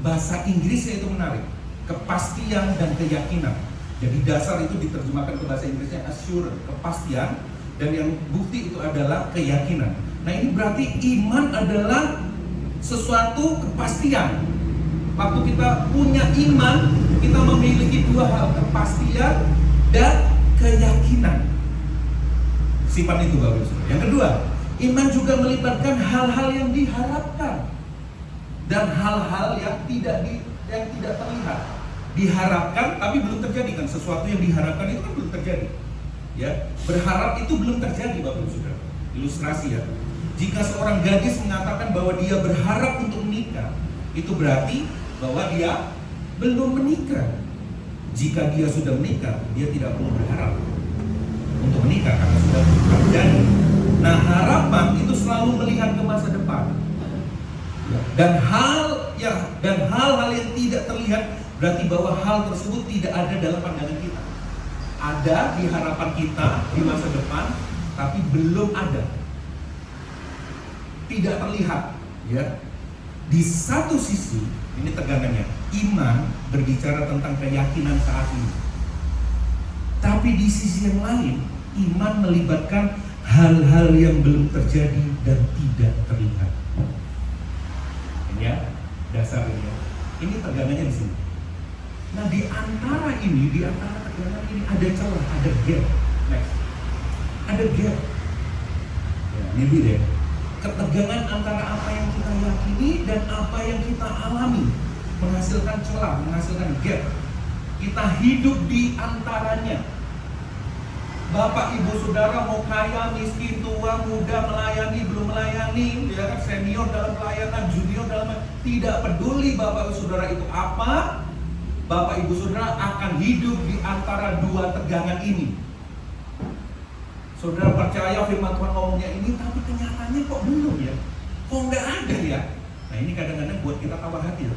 Bahasa Inggrisnya itu menarik, kepastian dan keyakinan. Jadi dasar itu diterjemahkan ke bahasa Inggrisnya assurance, kepastian, dan yang bukti itu adalah keyakinan. Nah ini berarti iman adalah sesuatu kepastian. Waktu kita punya iman, kita memiliki dua hal, kepastian dan keyakinan. Sifat itu bagus. Yang kedua, iman juga melibatkan hal-hal yang diharapkan dan hal-hal yang tidak terlihat. Diharapkan tapi belum terjadi kan, sesuatu yang diharapkan itu kan belum terjadi. Ya, berharap itu belum terjadi Bapak Ibu Saudara. Ilustrasi ya. Jika seorang gadis mengatakan bahwa dia berharap untuk menikah, itu berarti bahwa dia belum menikah. Jika dia sudah menikah, dia tidak perlu berharap untuk menikah karena sudah terjadi. Nah, harapan itu selalu melihat ke masa depan. Dan hal-hal yang tidak terlihat berarti bahwa hal tersebut tidak ada dalam pandangan kita. Ada di harapan kita di masa depan, tapi belum ada. Tidak terlihat, ya. Di satu sisi, ini tegangannya, iman berbicara tentang keyakinan saat ini. Tapi di sisi yang lain, iman melibatkan hal-hal yang belum terjadi dan tidak terlihat. Ini ya, dasar ini ya. Ini tegangannya di sini. Nah, di antara tegangan ini ada celah, ada gap. Next. Ada gap. Ya, ini dia. Ketegangan antara apa yang kita yakini dan apa yang kita alami menghasilkan celah, menghasilkan gap. Kita hidup di antaranya. Bapak, ibu, saudara mau kaya, miskin, tua, muda, melayani, belum melayani, ya kan, senior dalam pelayanan, junior dalam, tidak peduli Bapak, ibu, saudara itu apa, Bapak, ibu, saudara akan hidup di antara dua tegangan ini. Saudara percaya firman Tuhan ngomongnya ini, tapi kenyataannya kok belum ya? Kok nggak ada ya? Nah ini kadang-kadang buat kita tawar hati ya.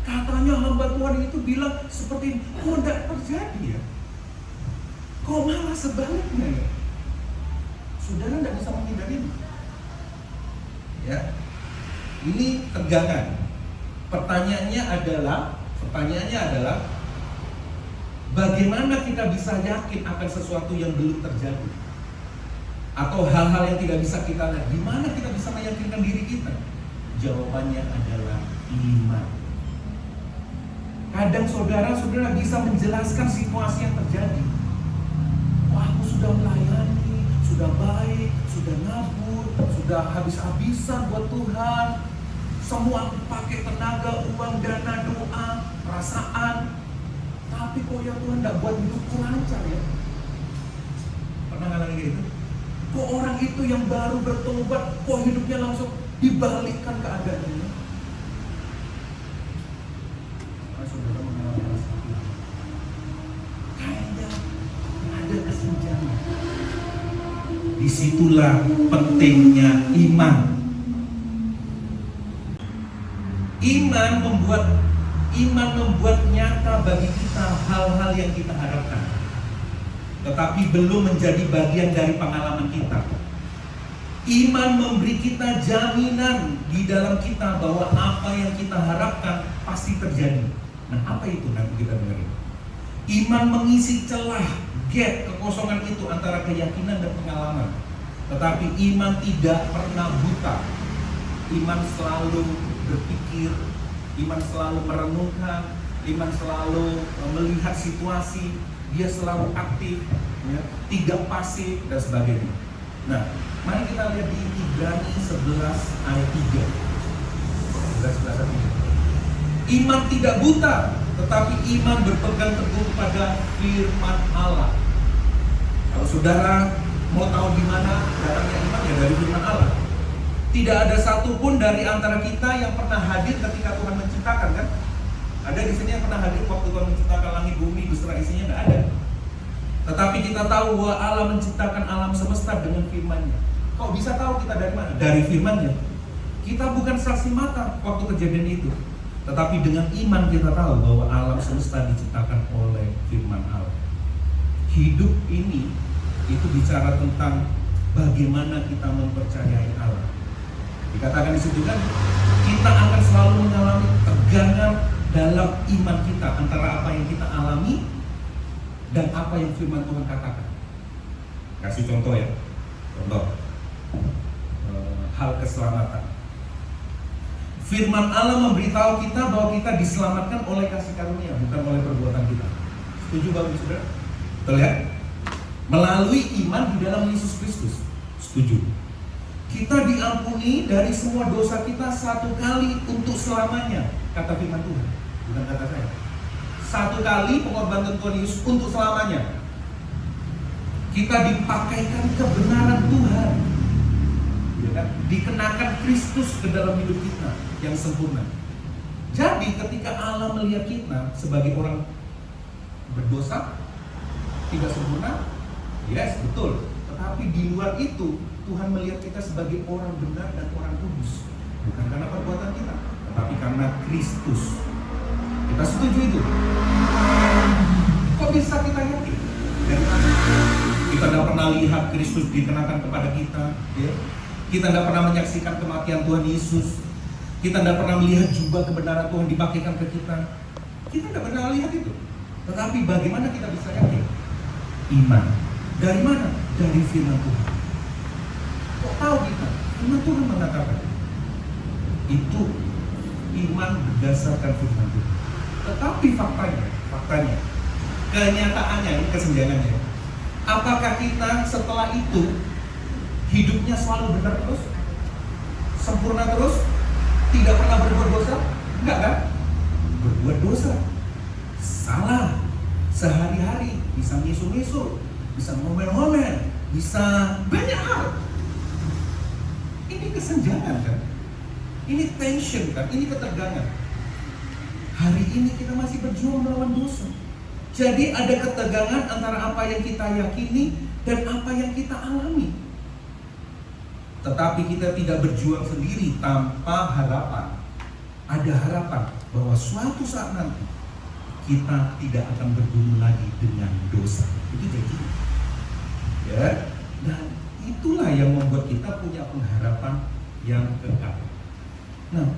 Katanya hamba Tuhan itu bilang seperti ini, kok nggak terjadi ya? Kok malah sebaliknya ya? Saudara nggak bisa menghindari ini. Ya, ini tegangan. Pertanyaannya adalah bagaimana kita bisa yakin akan sesuatu yang belum terjadi? Atau hal-hal yang tidak bisa kita lihat? Gimana kita bisa meyakinkan diri kita? Jawabannya adalah iman. Kadang saudara bisa menjelaskan situasi yang terjadi. Wah, aku sudah melayani, sudah baik, sudah nabur, sudah habis-habisan buat Tuhan. Semua aku pakai tenaga, uang, dana, doa, perasaan. Tapi kok ya Tuhan tidak buat hidupku lancar ya? Pernah ngalamin kayak gitu? Kok orang itu yang baru bertobat, kok hidupnya langsung dibalikkan keadaannya? Nah, saudara mengalami hal seperti itu. Kayaknya ada kesenjangan. Disitulah pentingnya iman. Iman membuat nyata bagi kita hal-hal yang kita harapkan, tetapi belum menjadi bagian dari pengalaman kita. Iman memberi kita jaminan di dalam kita bahwa apa yang kita harapkan pasti terjadi. Nah, apa itu nanti kita dengerin. Iman mengisi celah, gap, kekosongan itu antara keyakinan dan pengalaman. Tetapi iman tidak pernah buta. Iman selalu berpikir, iman selalu merenungkan, iman selalu melihat situasi, dia selalu aktif, ya, tidak pasif dan sebagainya. Nah, mari kita lihat di Ibrani 11 ayat 3. 11 ayat 3. Iman tidak buta, tetapi iman berpegang teguh pada firman Allah. Kalau saudara mau tahu di mana datangnya iman, ya dari firman Allah. Tidak ada satupun dari antara kita yang pernah hadir ketika Tuhan menciptakan, kan? Ada di sini yang pernah hadir waktu Tuhan menciptakan langit bumi beserta isinya? Tidak ada. Tetapi kita tahu bahwa Allah menciptakan alam semesta dengan firman-Nya. Kok bisa tahu kita dari mana? Dari firman-Nya. Kita bukan saksi mata waktu kejadian itu, tetapi dengan iman kita tahu bahwa alam semesta diciptakan oleh firman Allah. Hidup ini itu bicara tentang bagaimana kita mempercayai Allah. Dikatakan di situ kan, kita akan selalu mengalami tegangan dalam iman kita antara apa yang kita alami dan apa yang firman Tuhan katakan. Kasih contoh ya, contoh hal keselamatan. Firman Allah memberitahu kita bahwa kita diselamatkan oleh kasih karunia, bukan oleh perbuatan kita. Setuju Bapak Saudara? Betul ya? Melalui iman di dalam Yesus Kristus. Setuju. Kita diampuni dari semua dosa kita satu kali untuk selamanya, kata firman Tuhan, bukan kata saya. Satu kali pengorbanan Tuhan Yesus untuk selamanya. Kita dipakaikan kebenaran Tuhan, ya kan? Dikenakan Kristus ke dalam hidup kita yang sempurna. Jadi ketika Allah melihat kita sebagai orang berdosa, tidak sempurna, yes, betul. Tetapi di luar itu Tuhan melihat kita sebagai orang benar dan orang kudus, bukan karena perbuatan kita, tetapi karena Kristus. Kita setuju itu? Kok bisa kita yakin? Dari mana? Kita tidak pernah lihat Kristus dikenakan kepada kita, ya? Kita tidak pernah menyaksikan kematian Tuhan Yesus. Kita tidak pernah melihat jubah kebenaran Tuhan dipakaikan ke kita. Kita tidak pernah lihat itu. Tetapi bagaimana kita bisa yakin? Iman. Dari mana? Dari firman Tuhan. Kok tahu kita? Firman Tuhan mengatakan. Itu iman berdasarkan firman Tuhan. Tetapi faktanya, kenyataannya, ini kesenjangannya. Apakah kita setelah itu hidupnya selalu benar terus? Sempurna terus? Tidak pernah berbuat dosa? Enggak kan? Berbuat dosa, salah sehari-hari, bisa ngisul-ngisul, bisa ngomel-ngomel, bisa banyak hal. Ini kesenjangan kan? Ini tension kan? Ini ketegangan. Hari ini kita masih berjuang melawan dosa. Jadi ada ketegangan antara apa yang kita yakini dan apa yang kita alami. Tetapi kita tidak berjuang sendiri tanpa harapan. Ada harapan bahwa suatu saat nanti kita tidak akan bergumul lagi dengan dosa. Itu janji. Ya, dan itulah yang membuat kita punya pengharapan yang kekal. Nah,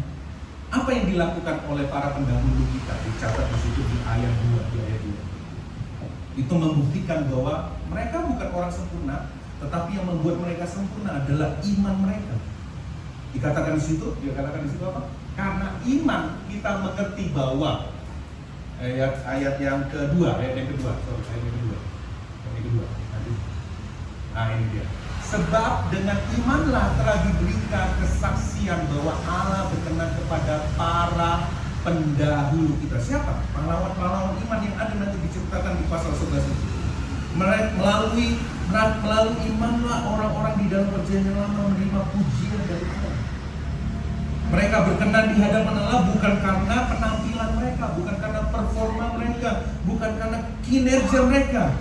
apa yang dilakukan oleh para pendahulu kita dicatat di situ di ayat 2, Itu membuktikan bahwa mereka bukan orang sempurna, tetapi yang membuat mereka sempurna adalah iman mereka. Dikatakan di situ apa? Karena iman kita mengerti bahwa ayat yang kedua. Nah, ini dia. Sebab dengan imanlah telah diberikan kesaksian bahwa Allah berkenan kepada para pendahulu kita. Siapa? Pahlawan-pahlawan iman yang ada nanti diceritakan di pasal 11 itu. Melalui imanlah orang-orang di dalam perjanjian lama menerima pujian dari Allah. Mereka berkenan di hadapan Allah bukan karena penampilan mereka, bukan karena performa mereka, bukan karena kinerja mereka,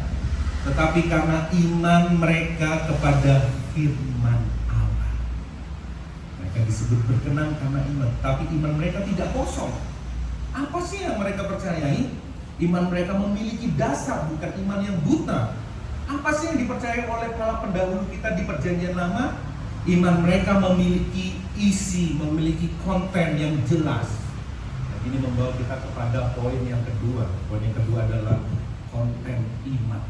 tetapi karena iman mereka kepada firman Allah. Mereka disebut berkenan karena iman, tapi iman mereka tidak kosong. Apa sih yang mereka percayai? Iman mereka memiliki dasar, bukan iman yang buta. Apa sih yang dipercayai oleh para pendahulu kita di perjanjian lama? Iman mereka memiliki isi, memiliki konten yang jelas. Dan ini membawa kita kepada poin yang kedua. Poin yang kedua adalah konten iman.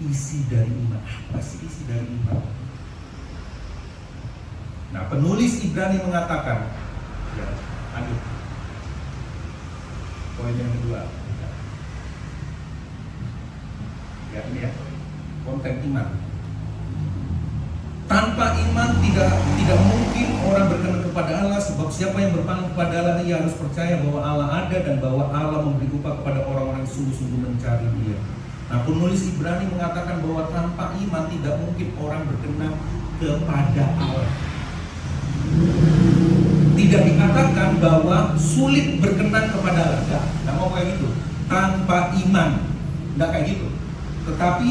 Isi dari iman. Apa sih isi dari iman? Nah, penulis Ibrani mengatakan, ya, lanjut. Poin yang kedua. Ya, ini ya. Konten iman. Tanpa iman tidak mungkin orang berkenan kepada Allah, sebab siapa yang berpaling kepada Allah ia harus percaya bahwa Allah ada dan bahwa Allah memberi upah kepada orang-orang yang sungguh-sungguh mencari Dia. Nah, penulis Ibrani mengatakan bahwa tanpa iman tidak mungkin orang berkenan kepada Allah. Tidak dikatakan bahwa sulit berkenan kepada Allah. Nggak mau kayak gitu. Tanpa iman, nggak kayak gitu. Tetapi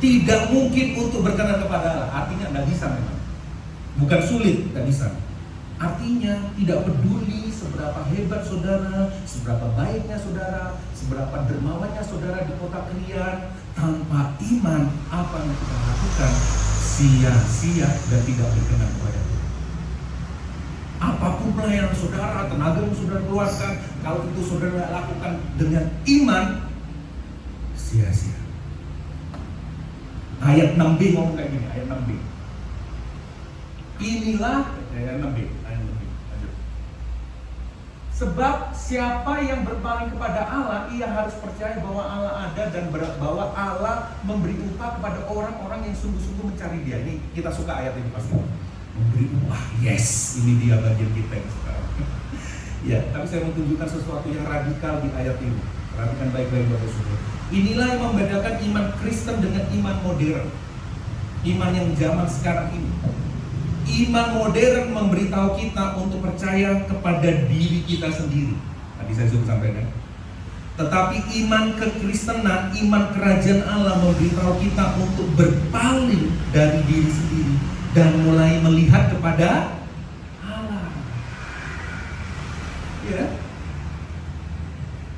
tidak mungkin untuk berkenan kepada Allah. Artinya nggak bisa memang. Bukan sulit, nggak bisa. Artinya tidak peduli seberapa hebat saudara, seberapa baiknya saudara, seberapa dermawannya saudara di kota Krian, tanpa iman apa yang kita lakukan sia-sia dan tidak berkenan kepada Tuhan. Apapun pelayanan saudara, tenaga yang saudara keluarkan, kalau itu saudara lakukan dengan iman, sia-sia. Ayat 6b ngomong kayak gini, ayat 6b. Inilah ayat 6b. Sebab siapa yang berpaling kepada Allah, ia harus percaya bahwa Allah ada dan bahwa Allah memberi upah kepada orang-orang yang sungguh-sungguh mencari Dia. Ini kita suka ayat ini pasti. Memberi upah, yes, ini dia bagian kita yang sekarang. Ya, tapi saya mau tunjukkan sesuatu yang radikal di ayat ini. Perhatikan baik-baik Bapak Saudara. Inilah yang membedakan iman Kristen dengan iman modern. Iman yang zaman sekarang ini. Iman modern memberitahu kita untuk percaya kepada diri kita sendiri. Tadi saya sudah sampaikan. Tetapi iman kekristenan, iman kerajaan Allah memberitahu kita untuk berpaling dari diri sendiri dan mulai melihat kepada Allah. Ya.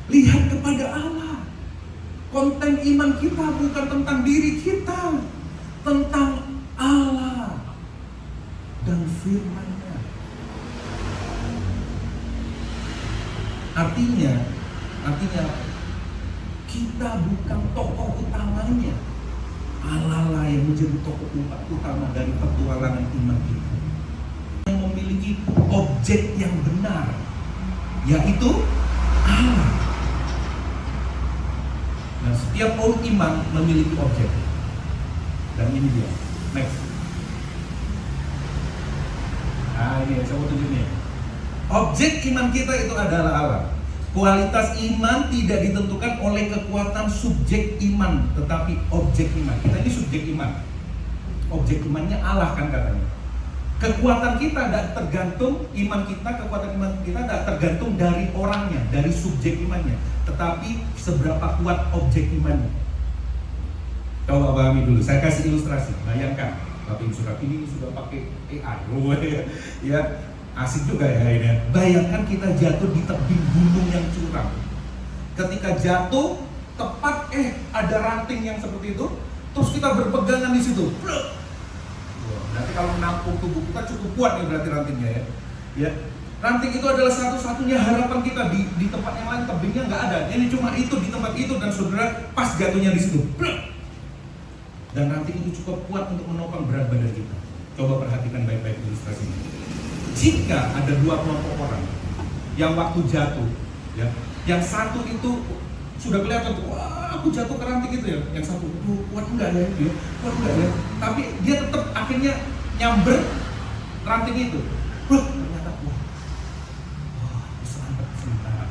Lihat kepada Allah. Konten iman kita bukan tentang diri kita, tentang Allah dan firman-Nya. Artinya kita bukan tokoh utamanya. Allah lah yang menjadi tokoh utama dari petualangan iman kita. Yang memiliki objek yang benar, yaitu Allah. Dan setiap orang iman memiliki objek. Dan ini dia. Next. Nah ini saya mau tunjukin. Objek iman kita itu adalah Allah. Kualitas iman tidak ditentukan oleh kekuatan subjek iman, tetapi objek iman. Kita ini subjek iman. Objek imannya Allah kan katanya. Kekuatan kita tidak tergantung iman kita, kekuatan iman kita tidak tergantung dari orangnya, dari subjek imannya, tetapi seberapa kuat objek imannya. Coba pahami dulu. Saya kasih ilustrasi. Bayangkan. Tapi surat ini sudah pakai AI, ya asik juga ya ini. Bayangkan kita jatuh di tebing gunung yang curam. Ketika jatuh, tepat ada ranting yang seperti itu, terus kita berpegangan di situ. Berarti kalau menampung tubuh kita cukup kuat nih berarti rantingnya ya. Ya, ranting itu adalah satu-satunya harapan kita di tempat yang lain tebingnya nggak ada. Ini cuma itu di tempat itu dan saudara pas jatuhnya di situ. Dan ranting itu cukup kuat untuk menopang berat badan kita. Coba perhatikan baik-baik ilustrasi ini. Jika ada dua kelompok orang yang waktu jatuh, ya, yang satu itu sudah kelihatan, wah aku jatuh ke ranting itu ya. Yang satu, kuat enggak ya, kuat enggak ya. Tapi dia tetap akhirnya nyamber ranting itu. Ternyata kuat. Wah, selamat sementara.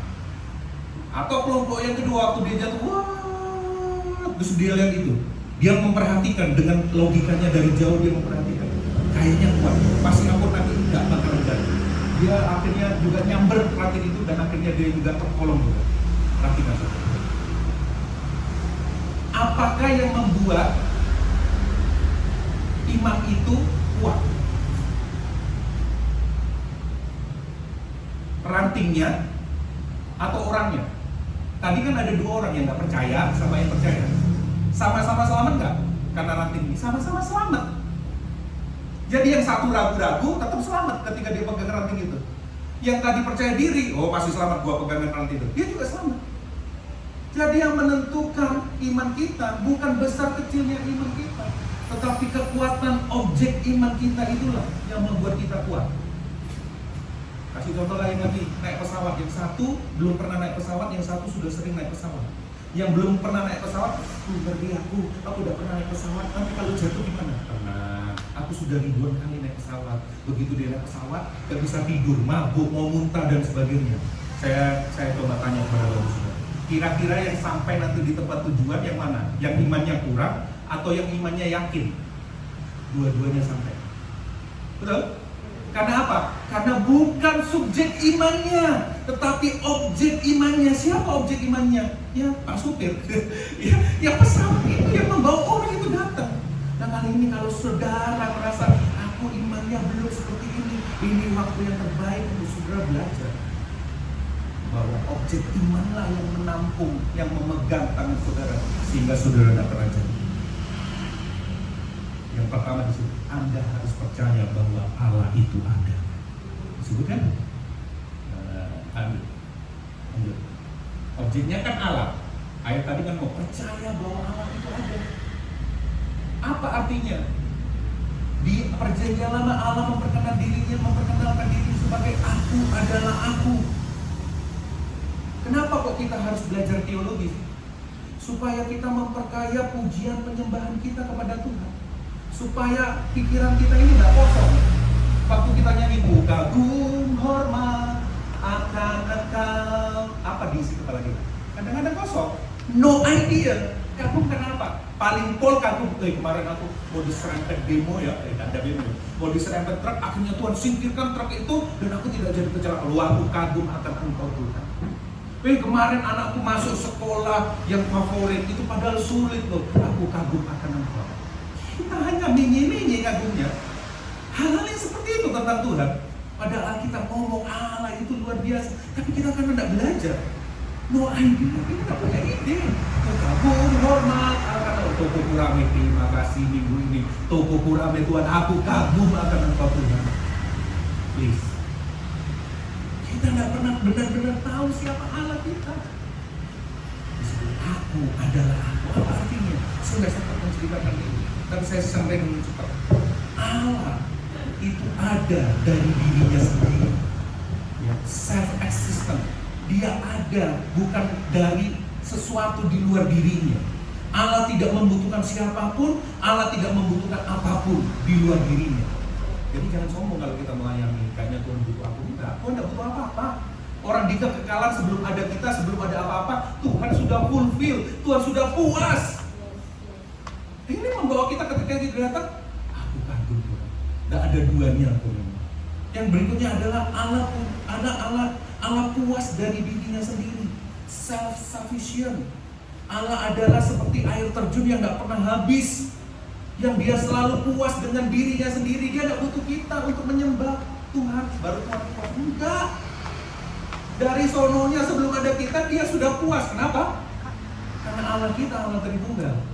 Atau kelompok yang kedua waktu dia jatuh, wah, terus dia lihat itu. Dia memperhatikan dengan logikanya dari jauh, dia memperhatikan kayaknya kuat, pasti ampun nanti enggak bakal jatuh. Dia akhirnya juga nyamber ranting itu dan akhirnya dia juga terkolong juga. Perhatikan saudara. Apakah yang membuat iman itu kuat? Rantingnya atau orangnya? Tadi kan ada dua orang yang nggak percaya sama yang percaya. Sama-sama selamat nggak? Karena ranting ini sama-sama selamat. Jadi yang satu ragu-ragu tetap selamat ketika dia pegang ranting itu. Yang tadi percaya diri, oh pasti selamat gua pegang ranting itu, dia juga selamat. Jadi yang menentukan iman kita bukan besar kecilnya iman kita, tetapi kekuatan objek iman kita itulah yang membuat kita kuat. Kasih contoh lain lagi, naik pesawat. Yang satu belum pernah naik pesawat, yang satu sudah sering naik pesawat. Yang belum pernah naik pesawat, berarti aku udah pernah naik pesawat, nanti kalau jatuh gimana? Pernah, aku sudah ribuan kali naik pesawat. Begitu dia naik pesawat, gak bisa tidur, mabuk, mau muntah dan sebagainya. Saya coba tanya kepada Bapak Saudara, kira-kira yang sampai nanti di tempat tujuan yang mana? Yang imannya kurang atau yang imannya yakin? Dua-duanya sampai. Betul? Karena apa? Karena bukan subjek imannya, tetapi objek imannya. Siapa objek imannya? Ya Pak Supir. ya pesawat itu yang membawa orang itu datang. Nah kali ini kalau saudara merasa aku aku imannya belum seperti ini. Ini waktu yang terbaik untuk saudara belajar bahwa objek imanlah yang menampung, yang memegang tangan saudara sehingga saudara dapat pernah jadi. Yang pertama disebut, Anda harus percaya bahwa Allah itu ada. Disebutkan? Lanjut. Objeknya kan Allah. Ayat tadi kan mau percaya bahwa Allah itu ada. Apa artinya? Di perjanjian lama Allah memperkenalkan diri sebagai aku adalah aku. Kenapa kok kita harus belajar teologi? Supaya kita memperkaya pujian penyembahan kita kepada Tuhan. Supaya pikiran kita ini gak kosong. Waktu kita nyanyi ku kagum hormat akan engkau, apa diisi kepala kita? Kadang-kadang kosong. No idea. Kagum kenapa? Paling pol kagum. Kemarin aku mau diserempet demo ya, ada demo. Mau diserempet truk, akhirnya Tuhan singkirkan truk itu dan aku tidak jadi kecelakaan. Lu aku kagum akan engkau Tuhan. Kemarin anakku masuk sekolah yang favorit itu padahal sulit loh. Aku kagum akan engkau. Kita hanya minyi-minyi kagumnya. Hal-hal yang seperti itu tentang Tuhan. Padahal kita ngomong Allah itu luar biasa, tapi kita kan tidak belajar. No idea, kita tidak punya ide. Kagum, hormat, toko kurame, terima kasih minggu ini. Toko kurame Tuhan, aku kagum akan engkau Tuhan. Please. Kita tidak pernah benar-benar tahu siapa Allah kita. Disebut aku adalah aku. Apa artinya? Saya tidak sempat menceritakan ini, tapi saya sampaikan dulu cepat. Allah itu ada dari dirinya sendiri, ya, self-existent. Dia ada bukan dari sesuatu di luar dirinya. Allah tidak membutuhkan siapapun, Allah tidak membutuhkan apapun di luar dirinya. Jadi jangan sombong kalau kita melayani, kayaknya Tuhan butuh aku. Enggak, Tuhan tidak butuh apa-apa. Orang di kekekalan sebelum ada kita, sebelum ada apa-apa, Tuhan sudah fulfill, Tuhan sudah puas. Ini membawa kita ketika kita datang, aku kagum Tuhan. Tidak ada duanya Tuhan. Yang berikutnya adalah Allah puas dari dirinya sendiri, self-sufficient. Allah adalah seperti air terjun yang tidak pernah habis, yang dia selalu puas dengan dirinya sendiri. Dia tidak butuh kita untuk menyembah Tuhan. Baru Tuhan puas. Enggak. Dari sononya sebelum ada kita, dia sudah puas. Kenapa? Karena Allah kita Allah Tritunggal.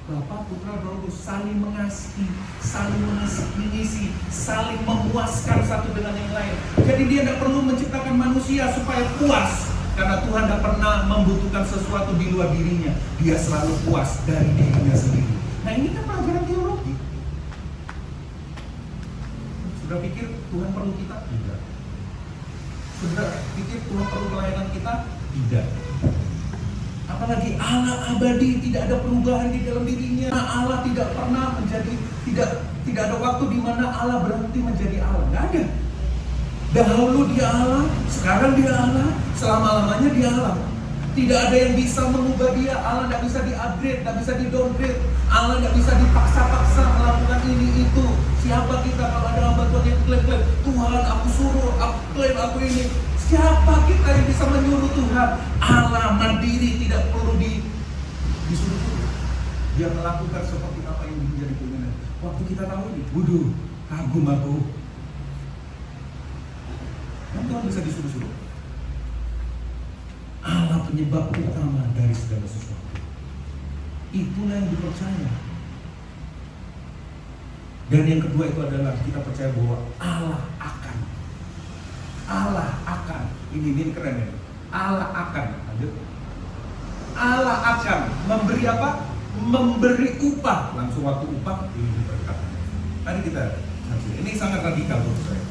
Bapa, Putra, Roh Kudus saling mengasihi, saling mengisi, saling memuaskan satu dengan yang lain. Jadi dia tidak perlu menciptakan manusia supaya puas, karena Tuhan tidak pernah membutuhkan sesuatu di luar dirinya. Dia selalu puas dari dirinya sendiri. Nah ini kan pelajaran teologi. Sudah pikir Tuhan perlu kita? Tidak. Sudah pikir Tuhan perlu pelayanan kita? Tidak. Apalagi Allah abadi, tidak ada perubahan di dalam dirinya. Allah tidak pernah menjadi, tidak ada waktu di mana Allah berhenti menjadi Allah. Tidak ada. Dahulu dia Allah, sekarang dia Allah, selama-lamanya dia Allah. Tidak ada yang bisa mengubah dia. Allah tidak bisa di-upgrade, tidak bisa di-downgrade. Allah tidak bisa dipaksa-paksa melakukan ini itu. Siapa kita kalau ada hamba Tuhan yang klaim-klaim, Tuhan aku suruh, aku klaim aku ini. Siapa kita yang bisa menyuruh Tuhan? Allah mandiri, tidak perlu disuruh. Dia melakukan seperti apa yang menjadi keinginan. Waktu kita tahu ini, waduh, kagum aku. Kan Tuhan bisa disuruh-suruh. Allah penyebab utama dari segala sesuatu. Itulah yang dipercaya. Dan yang kedua itu adalah kita percaya bahwa Allah akan. Ini keren ya. Allah akan. Lanjut. Allah akan memberi apa? Memberi upah. Langsung waktu upah ini diberkati. Mari kita saksikan. Ini sangat radikal menurut saya.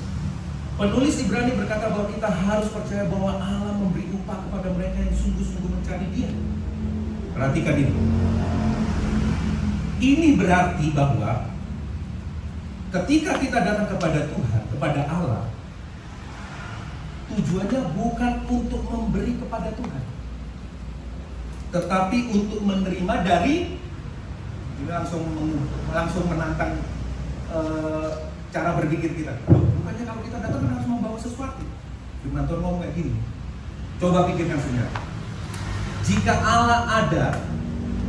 Penulis Ibrani berkata bahwa kita harus percaya bahwa Allah memberi upah kepada mereka yang sungguh-sungguh mencari Dia. Perhatikan itu. Ini berarti bahwa ketika kita datang kepada Tuhan, kepada Allah, tujuannya bukan untuk memberi kepada Tuhan, tetapi untuk menerima dari. Ini langsung menantang cara berpikir kita. Bukannya kalau kita datang kan harus membawa sesuatu. Firman Tuhan ngomong kayak gini. Coba pikirkan sebenarnya. Jika Allah ada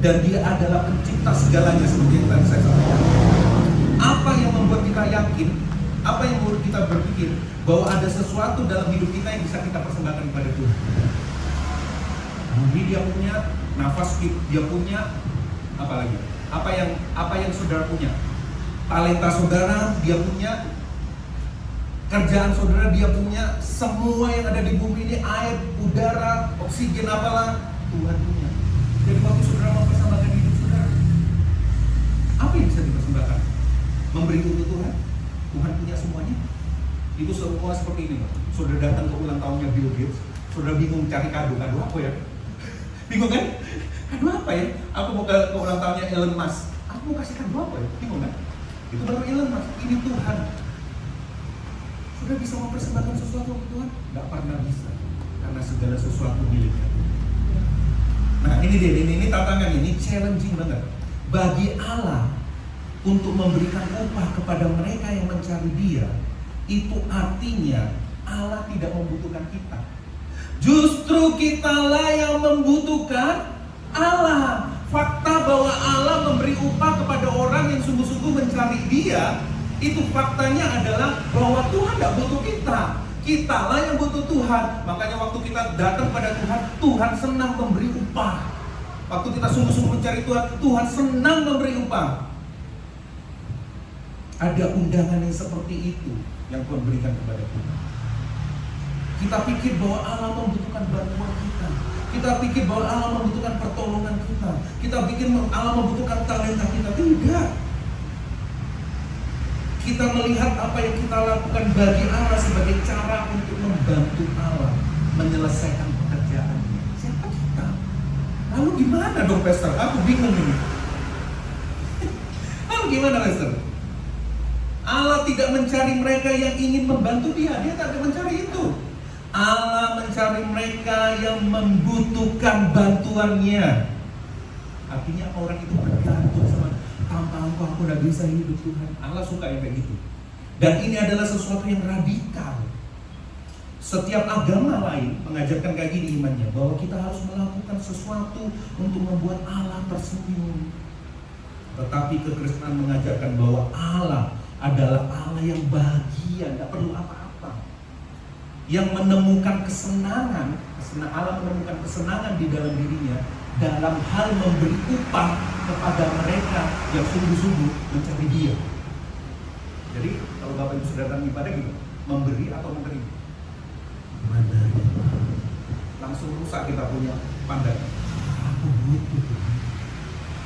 dan Dia adalah pencipta segalanya seperti yang tadi saya sampaikan, Apa yang membuat kita yakin, apa yang membuat kita berpikir bahwa ada sesuatu dalam hidup kita yang bisa kita persembahkan kepada Tuhan? Bumi dia punya, nafas dia punya, apa lagi? Apa yang saudara punya? Talenta saudara dia punya, kerjaan saudara dia punya, semua yang ada di bumi ini, air, udara, oksigen, apalah, Tuhan punya. Jadi waktu saudara mempersembahkan hidup saudara, apa yang bisa dipersembahkan? Memberi untuk Tuhan? Tuhan punya semuanya. Itu semua seperti ini, Pak. Saudara datang ke ulang tahunnya Bill Gates, saudara bingung cari kado apa ya? Bingung kan? Kado apa ya? Aku mau ke ulang tahunnya Elon Musk, aku mau kasih kado apa ya? Bingung kan? Itu baru Elon Musk, ini Tuhan. Sudah bisa mempersembahkan sesuatu untuk Tuhan? Gak pernah bisa, karena segala sesuatu miliknya. Nah ini tantangan, ini challenging banget bagi Allah untuk memberikan upah kepada mereka yang mencari Dia. Itu artinya Allah tidak membutuhkan kita. Justru kitalah yang membutuhkan Allah. Fakta bahwa Allah memberi upah kepada orang yang sungguh-sungguh mencari Dia, itu faktanya adalah bahwa Tuhan tidak butuh kita. Kitalah yang butuh Tuhan. Makanya waktu kita datang pada Tuhan, Tuhan senang memberi upah. Waktu kita sungguh-sungguh mencari Tuhan, Tuhan senang memberi upah. Ada undangan yang seperti itu yang Tuhan berikan kepada kita. Kita pikir bahwa Allah membutuhkan bantuan kita. Kita pikir bahwa Allah membutuhkan pertolongan kita. Kita pikir Allah membutuhkan talenta kita. Tidak. Kita melihat apa yang kita lakukan bagi Allah sebagai cara untuk membantu Allah menyelesaikan pekerjaannya. Siapa kita? Lalu gimana dong, Pastor? Aku bingung ini. Lalu gimana, Pastor? Allah tidak mencari mereka yang ingin membantu Dia. Dia tidak mencari itu. Allah mencari mereka yang membutuhkan bantuannya. Artinya orang itu bergantung sama, tanpa Engkau aku tidak bisa hidup, Tuhan. Allah suka yang kayak gitu. Dan ini adalah sesuatu yang radikal. Setiap agama lain mengajarkan kayak gini imannya, bahwa kita harus melakukan sesuatu untuk membuat Allah tersenyum. Tetapi kekristenan mengajarkan bahwa Allah adalah Allah yang bahagia, tidak perlu apa-apa, yang menemukan kesenangan. Allah menemukan kesenangan di dalam dirinya dalam hal memberi upah kepada mereka yang sungguh-sungguh mencari Dia. Jadi kalau Bapak Ibu sudah datang ibadah gitu, memberi atau menerima? Menerima. Langsung rusak kita punya pandangan. Aku butuh Tuhan.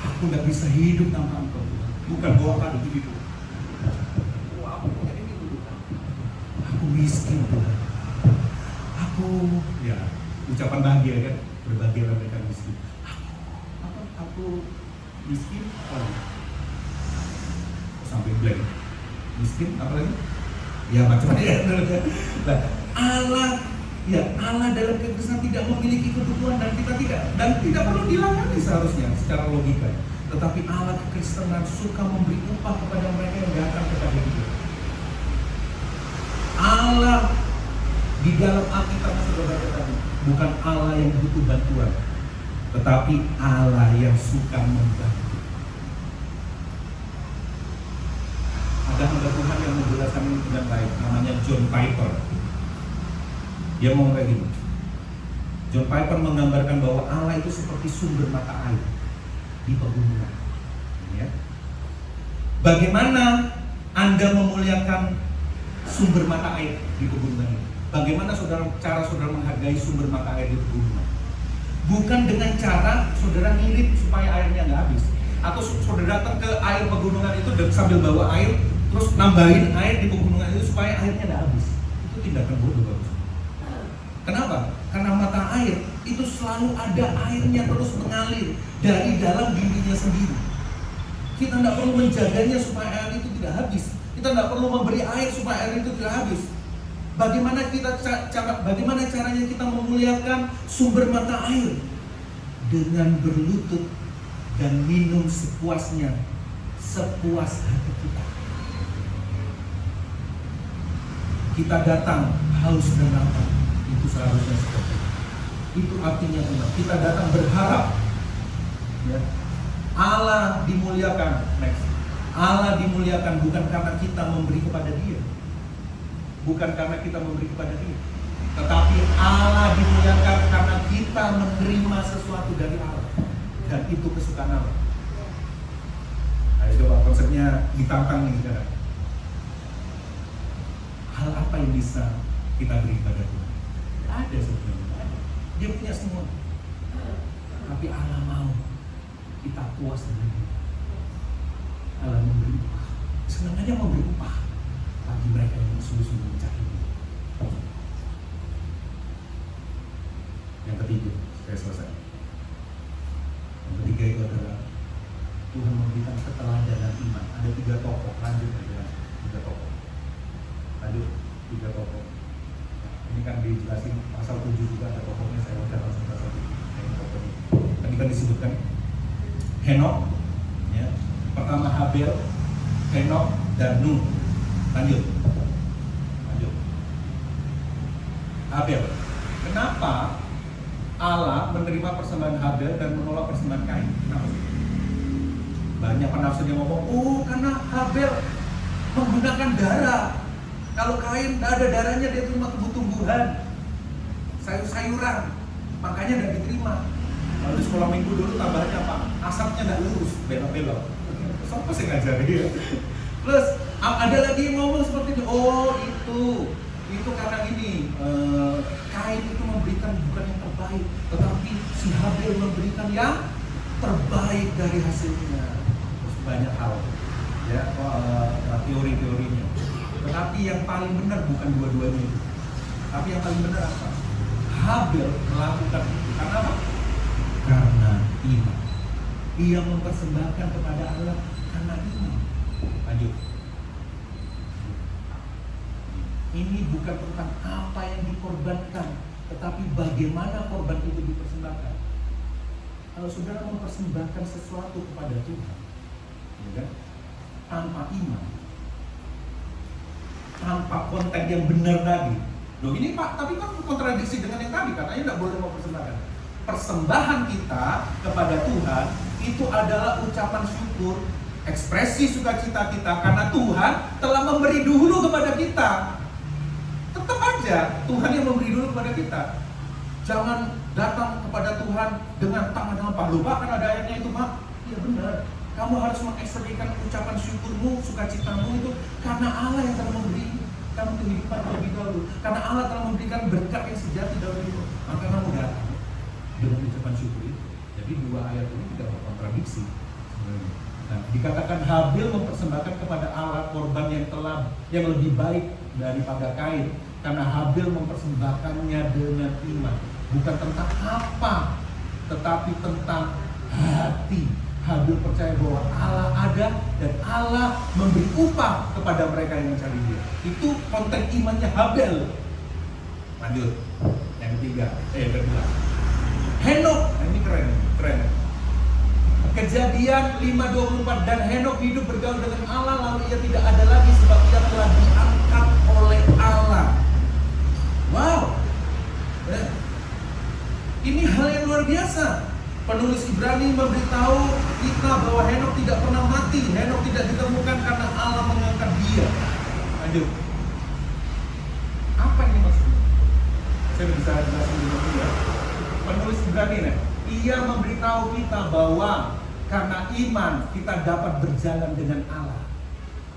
Aku nggak bisa hidup tanpa Engkau. Bukan bahwa pada hidup. Wah, aku punya ini dulu. Aku miskin Tuhan. Aku, ya, ucapan bahagia kan, berbahagialah mereka miskin. Aku miskin, apa? Sampai blank. Miskin, apa lagi? Ya macam-macam. Nah, Allah dalam kekristenan tidak memiliki kebutuhan dan kita tidak perlu dilayani seharusnya secara logika. Tetapi Allah kekristenan suka memberi upah kepada mereka yang datang kepada Dia. Allah di dalam Alkitab sudah baca tadi, bukan Allah yang butuh bantuan, tetapi Allah yang suka membantu. Ada hamba Tuhan yang menjelaskan ini dengan baik, namanya John Piper. Dia ngomong kayak gini. John Piper menggambarkan bahwa Allah itu seperti sumber mata air di pegunungan. Ya. Bagaimana Anda memuliakan sumber mata air di pegunungan ini? Bagaimana cara saudara menghargai sumber mata air di pegunungan? Bukan dengan cara saudara ngirit supaya airnya nggak habis, atau saudara datang ke air pegunungan itu dan sambil bawa air terus nambahin air di pegunungan itu supaya airnya nggak habis. Itu tindakan bodoh, bagus. Kenapa? Karena mata air itu selalu ada airnya terus mengalir dari dalam dirinya sendiri. Kita tidak perlu menjaganya supaya air itu tidak habis. Kita tidak perlu memberi air supaya air itu tidak habis. Bagaimana caranya kita memuliakan sumber mata air? Dengan berlutut dan minum sepuasnya, sepuas hati kita. Kita datang haus dan lapar, itu seharusnya seperti itu. Itu artinya kita datang berharap, ya, Allah dimuliakan. Next. Allah dimuliakan bukan karena kita memberi kepada Dia, bukan karena kita memberi kepada Dia, tetapi Allah dimuliakan karena kita menerima sesuatu dari Allah, dan itu kesukaan Allah. Ayo coba konsepnya ditantang nih sekarang. Hal apa yang bisa kita beri kepada Tuhan? Tidak ada sebenarnya, tidak ada. Dia punya semua. Tapi Allah mau kita puas dengan Dia. Allah memberi upah. Senang aja memberi upah bagi mereka yang sungguh-sungguh mencari Dia. Yang ketiga, saya selesai. Yang ketiga itu adalah Tuhan memberikan keteladanan iman. Ada 3 tokoh. Lanjut aja, 3 tokoh. Lanjut, 3 tokoh. Ini kan dijelasin pasal 7 juga ada tokohnya. Saya udah langsung pasal 7. Ini tokohnya. Tadi kan disebutkan Henok, ya. Pertama Habel, Henok, dan Nuh. Lanjut. Habel. Kenapa Allah menerima persembahan Habel dan menolak persembahan Kain? Kenapa? Banyak penafsir yang ngomong, oh karena Habel menggunakan darah. Kalau Kain tidak ada darahnya, dia cuma tumbuh-tumbuhan, sayur-sayuran, makanya tidak diterima. Lalu di sekolah minggu dulu tambahnya apa? Asapnya tidak lurus, belok-belok. Siapa sih ngajar dia? Terus ada lagi yang ngomong seperti itu, oh itu karena ini Kain itu memberikan bukan yang terbaik, tetapi si Habel memberikan yang terbaik dari hasilnya. Terus banyak hal, ya, teori-teorinya. Tetapi yang paling benar bukan dua-duanya itu. Tapi yang paling benar apa? Habel melakukan itu karena apa? Karena iman. Dia mempersembahkan kepada Allah karena iman. Lanjut. Ini bukan tentang apa yang dikorbankan, tetapi bagaimana korban itu dipersembahkan. Kalau saudara mempersembahkan sesuatu kepada Tuhan, ya kan? Tanpa iman, tanpa konteks yang benar tadi. Loh ini Pak, tapi kan kontradiksi dengan yang tadi, katanya tidak boleh mempersembahkan. Persembahan kita kepada Tuhan itu adalah ucapan syukur, ekspresi sukacita kita karena Tuhan telah memberi dulu kepada kita. Tetap aja Tuhan yang memberi dulu kepada kita. Jangan datang kepada Tuhan dengan tangan hampa. Lupa kan ada ayatnya itu, Pak? Iya benar. Kamu harus mengekspresikan ucapan syukurmu, sukacitamu itu karena Allah yang telah memberi kamu kehidupan terlebih dahulu. Karena Allah telah memberikan berkat yang sejati dalam hidup. Maka kamu datang dengan ucapan syukur itu. Jadi 2 ayat ini tidak berkontradiksi sebenarnya. Nah, dikatakan Habel mempersembahkan kepada Allah korban yang lebih baik daripada Kain, karena Habel mempersembahkannya dengan iman, bukan tentang apa, tetapi tentang hati. Habel percaya bahwa Allah ada dan Allah memberi upah kepada mereka yang mencari Dia. Itu konteks imannya Habel. Lanjut, yang kedua, Henok. Nah, ini keren. Kejadian 5:24, dan Henok hidup bergaul dengan Allah, lalu ia tidak ada lagi sebab ia telah diangkat oleh Allah. Wow, ini hal yang luar biasa. Penulis Ibrani memberitahu kita bahwa Henok tidak pernah mati. Henok tidak ditemukan karena Allah mengangkat dia. Lanjut. Apa ini maksudnya? Saya bisa jelasin dulu ya. Penulis Ibrani ia memberitahu kita bahwa karena iman kita dapat berjalan dengan Allah.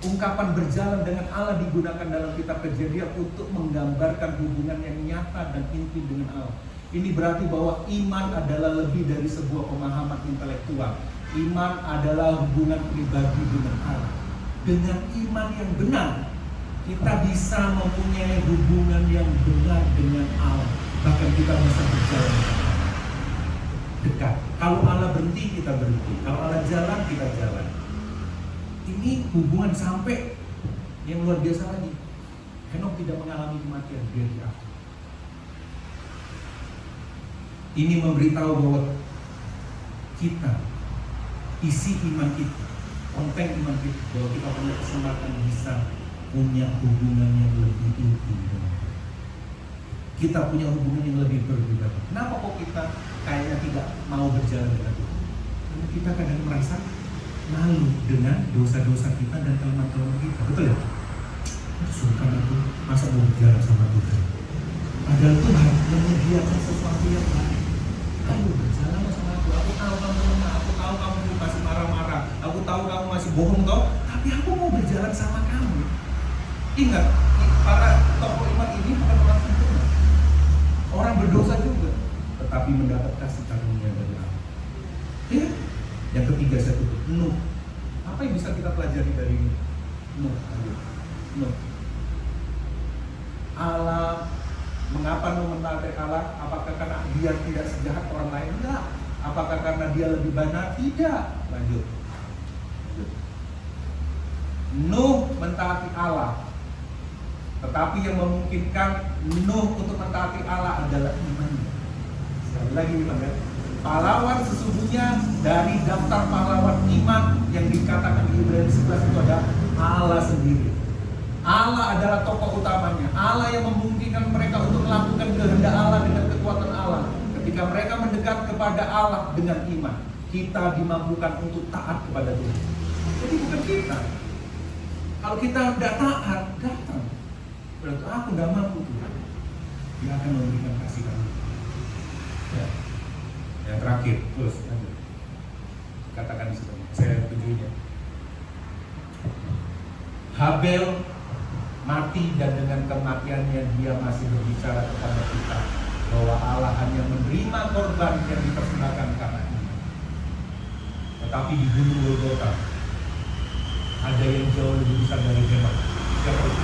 Ungkapan berjalan dengan Allah digunakan dalam kitab Kejadian untuk menggambarkan hubungan yang nyata dan intim dengan Allah. Ini berarti bahwa iman adalah lebih dari sebuah pemahaman intelektual. Iman adalah hubungan pribadi dengan Allah. Dengan iman yang benar, kita bisa mempunyai hubungan yang benar dengan Allah. Bahkan kita bisa berjalan dekat. Kalau Allah berhenti, kita berhenti. Kalau Allah jalan, kita jalan. Ini hubungan sampai yang luar biasa lagi. Henok tidak mengalami kematian, dia di akhir. Ini memberitahu bahwa kita, isi iman kita, konten iman kita, bahwa kita punya kesempatan bisa punya hubungan yang lebih intim dengan Tuhan. Kita punya hubungan yang lebih berbeda. Kenapa kok kita kayaknya tidak mau berjalan dengan Tuhan? Karena kita kadang merasa malu dengan dosa-dosa kita dan kelemahan-kelemahan kita. Betul ya? Sungkan itu masa mau berjalan sama Tuhan. Padahal Tuhan menyediakan sesuatu yang baik. Ayo berjalan sama aku. Aku tahu kamu lemah, aku tahu kamu masih marah-marah, aku tahu kamu masih bohong toh. Tapi aku mau berjalan sama kamu. Ingat, para tokoh iman ini bukan orang sempurna, orang berdosa juga, tetapi mendapat kasih karunia dari Allah. Ya, yang ketiga saya tutup. Nuh. Apa yang bisa kita pelajari dari ini? Nuh. Nuh. Allah, mengapa Nuh mentaati Allah? Apakah karena dia tidak sejahat orang lain? Enggak. Apakah karena dia lebih benar? Tidak. Lanjut. Nuh mentaati Allah, tetapi yang memungkinkan Nuh untuk mentaati Allah adalah imannya. Sekali lagi iman ya. Pahlawan sesungguhnya dari daftar pahlawan iman yang dikatakan di Ibrani 11 itu adalah Allah sendiri. Allah adalah tokoh utamanya. Allah yang memungkinkan mereka untuk melakukan kehendak Allah dengan kekuatan Allah. Ketika mereka mendekat kepada Allah dengan iman, kita dimampukan untuk taat kepada Tuhan. Jadi bukan kita. Kalau kita tidak taat, datang. Berarti aku tidak mampu Tuhan. Dia akan memberikan kasih kamu. Ya. Yang terakhir, terus lanjut. Katakan di situ. Saya tujuannya. Habel mati dan dengan kematiannya dia masih berbicara kepada kita bahwa Allah hanya menerima korban yang dipersembahkan karena iman. Tetapi di gunung Golgota ada yang jauh lebih besar dari Hebat. Siapa itu?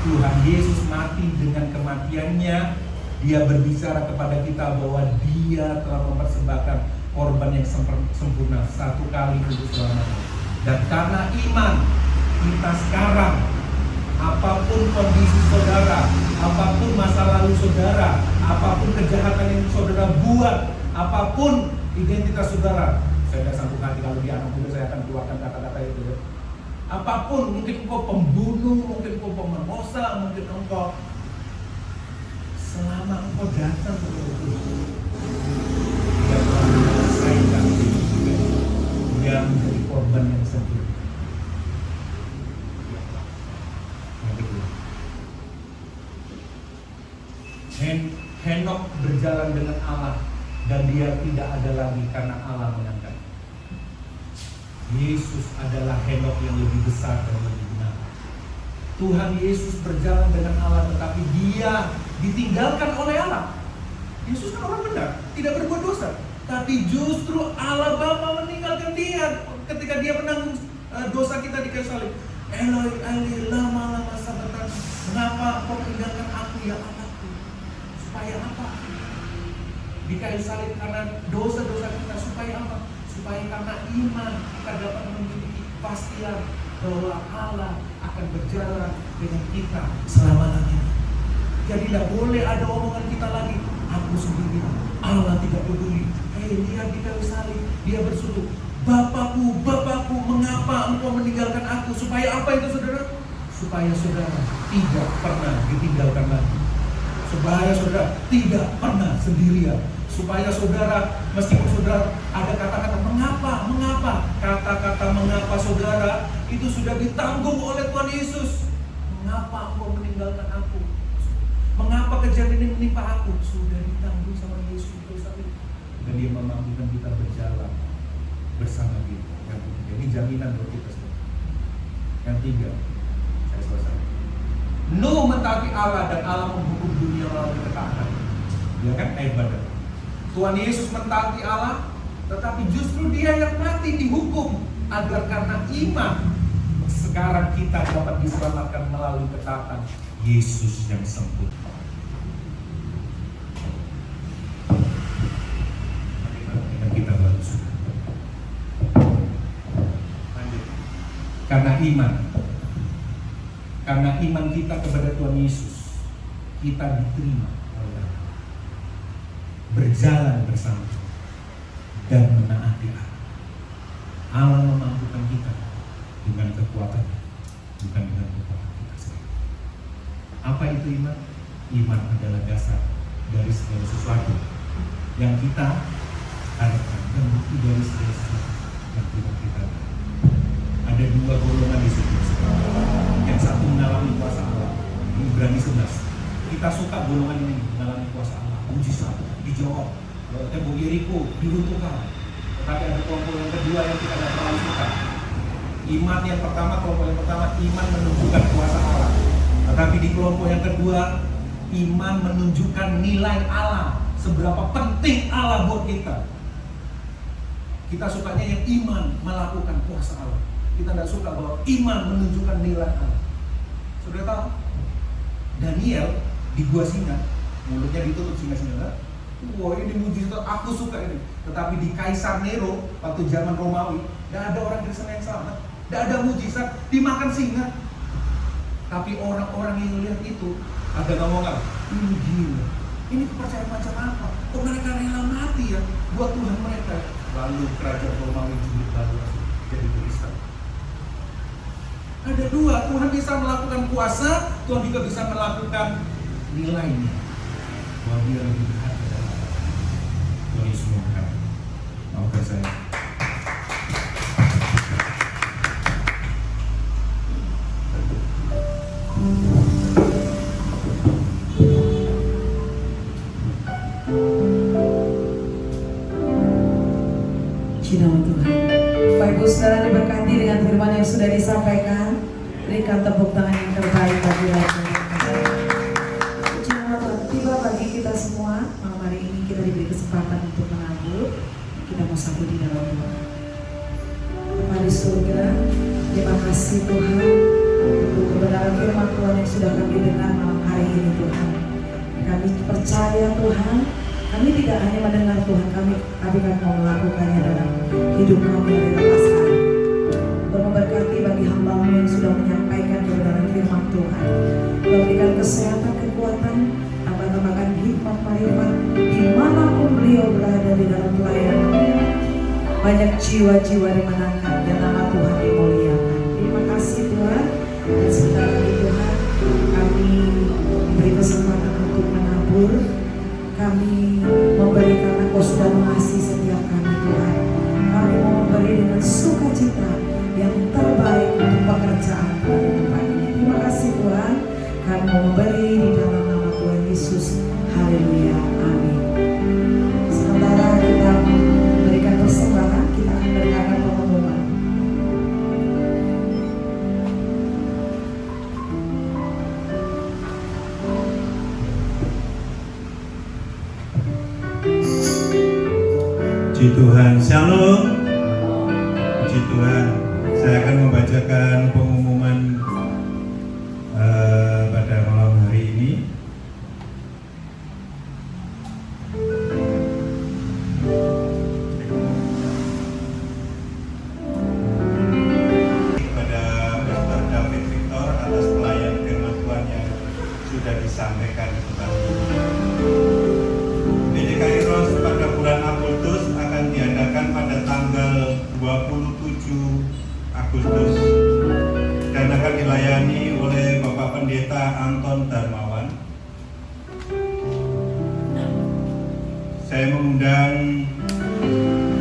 Tuhan Yesus mati dengan kematiannya. Dia berbicara kepada kita bahwa dia telah mempersembahkan korban yang sempurna satu kali untuk selamanya. Dan karena iman kita sekarang, apapun kondisi saudara, apapun masa lalu saudara, apapun kejahatan yang saudara buat, apapun identitas saudara, saya tidak sanggup hati kalau di anak muda saya akan keluarkan kata-kata itu. Apapun, mungkin engkau pembunuh, mungkin engkau pemerkosa, mungkin engkau, selama engkau datang ke Tuhan, dia telah menyelesaikan dia menjadi korban yang sempurna. Yang kedua, Henok berjalan dengan Allah dan dia tidak ada lagi karena Allah mengangkat. Yesus adalah Henok yang lebih besar dan lebih benar. Tuhan Yesus berjalan dengan Allah tetapi dia ditinggalkan oleh Allah. Yesus kan orang benar, tidak berbuat dosa, tapi justru Allah Bapa meninggalkan dia ketika dia menanggung dosa kita di kayu salib. Eloi Eloi lama sabachthani, mengapa kau meninggalkan aku ya anakku? Supaya apa? Di kayu salib karena dosa-dosa kita, supaya apa? Supaya karena iman kita dapat memiliki kepastian bahwa Allah akan berjalan dengan kita selama-lamanya. Jadi tidak boleh ada omongan kita lagi, aku sendiri, Allah tidak peduli. Lihat di kayu salib, dia berseru, Bapakku, Bapakku, mengapa engkau meninggalkan aku? Supaya apa itu saudara? Supaya saudara tidak pernah ditinggalkan lagi. Supaya saudara tidak pernah sendirian. Supaya saudara, meskipun saudara ada kata-kata mengapa, kata-kata mengapa saudara itu sudah ditanggung oleh Tuhan Yesus. Mengapa engkau meninggalkan aku? Mengapa kejadian ini menimpa aku? Sudah ditanggung sama Yesus dosa itu. Dan dia memampukan kita berjalan bersama dia. Yang ketiga, ini jaminan buat kita semua. Yang tiga, saya selesai. Nuh mentaati Allah dan Allah menghukum dunia melalui ketaatan. Dia kan ibadah. Tuhan Yesus mentaati Allah, tetapi justru dia yang mati dihukum agar karena iman sekarang kita dapat diselamatkan melalui ketaatan Yesus yang sempurna. Kita baru sudah. Karena iman kita kepada Tuhan Yesus, kita diterima oleh Allah, berjalan bersama dan menaati Allah. Allah memampukan kita dengan kekuatan, bukan dengan kekuatan kita sendiri. Apa itu iman? Iman adalah dasar dari segala sesuatu yang kita harapkan dan bukti dari segala sesuatu yang tidak kita. Ada dua golongan di situ. Yang satu mengalami kuasa Allah. Ibrani 11. Kita suka golongan ini mengalami kuasa Allah. Mujizat dijawab. Tembok Yeriko diruntuhkan. Tetapi ada kelompok yang kedua yang kita tidak terlalu suka. Iman yang pertama, kelompok yang pertama, iman menunjukkan kuasa Allah. Tetapi di kelompok yang kedua, iman menunjukkan nilai Allah. Seberapa penting Allah buat kita. Kita sukanya yang iman melakukan kuasa Allah. Kita tidak suka bahwa iman menunjukkan nilai Allah. Sudah tahu? Daniel di gua singa, mulutnya ditutup singa-singa. Wah, ini mujizat, aku suka ini. Tetapi di Kaisar Nero waktu zaman Romawi, tidak ada orang Kristen yang selamat, tidak ada mujizat, dimakan singa. Tapi orang-orang yang lihat itu ada ngomong, ini gila, ini kepercayaan macam apa? Kok mereka rela mati ya buat Tuhan mereka? Lalu kerajaan Romawi julid lalu jadi Kristen. Ada dua, Tuhan bisa melakukan kuasa, Tuhan juga bisa melakukan nilainya. Bahwa dia lebih berharga dari apa? Tuhan Yesus memberkati. Maafkan saya. Nama Tuhan. Bapak Ibu Saudara diberkati dengan firman yang sudah disampaikan. Berikan tepuk tangan yang terbaik bagi Raja. Puji nama Tuhan. Tiba bagi kita semua malam hari ini kita diberi kesempatan untuk menabur. Kita mau satu di dalam doa. Bapa di surga, terima kasih Tuhan untuk kebenaran firman Tuhan yang sudah kami dengar malam hari ini Tuhan. Kami percaya Tuhan, kami tidak hanya mendengar Tuhan kami, tapi kami mau melakukannya dalam hidup kami dari lepas hari. Memberkati bagi hamba-Mu yang sudah menyampaikan kebenaran firman Tuhan. Berikan kesehatan, kekuatan, tambahkan hikmat, marifat dimanapun beliau berada di dalam pelayanan. Banyak jiwa-jiwa dimenangkan dan nama Tuhan dimuliakan. Terima kasih Tuhan. Dan sebentar lagi Tuhan, kami diberi kesempatan untuk menabur. Kami memberi karena Kau sudah mengasihi setiap kami Tuhan. Kami mau memberi dengan sukacita yang terbaik untuk pekerjaan pada tempat ini. Terima kasih Tuhan. Kami mau memberi di dalam nama Tuhan Yesus. Haleluya. Amin. Sementara kita memberikan persembahan, kita akan mendengarkan pengumuman. Puji Tuhan, Shalom. Puji Tuhan, saya akan membacakan pengumuman pada malam hari ini. Kepada Pastor David Victor atas pelayan firman Tuhan yang sudah disampaikan di tempat ini. PJ Kairos pada bulan Agustus akan diadakan pada tanggal 27 Agustus dan akan dilayani oleh Bapak Pendeta Anton Darmawan. Saya mengundang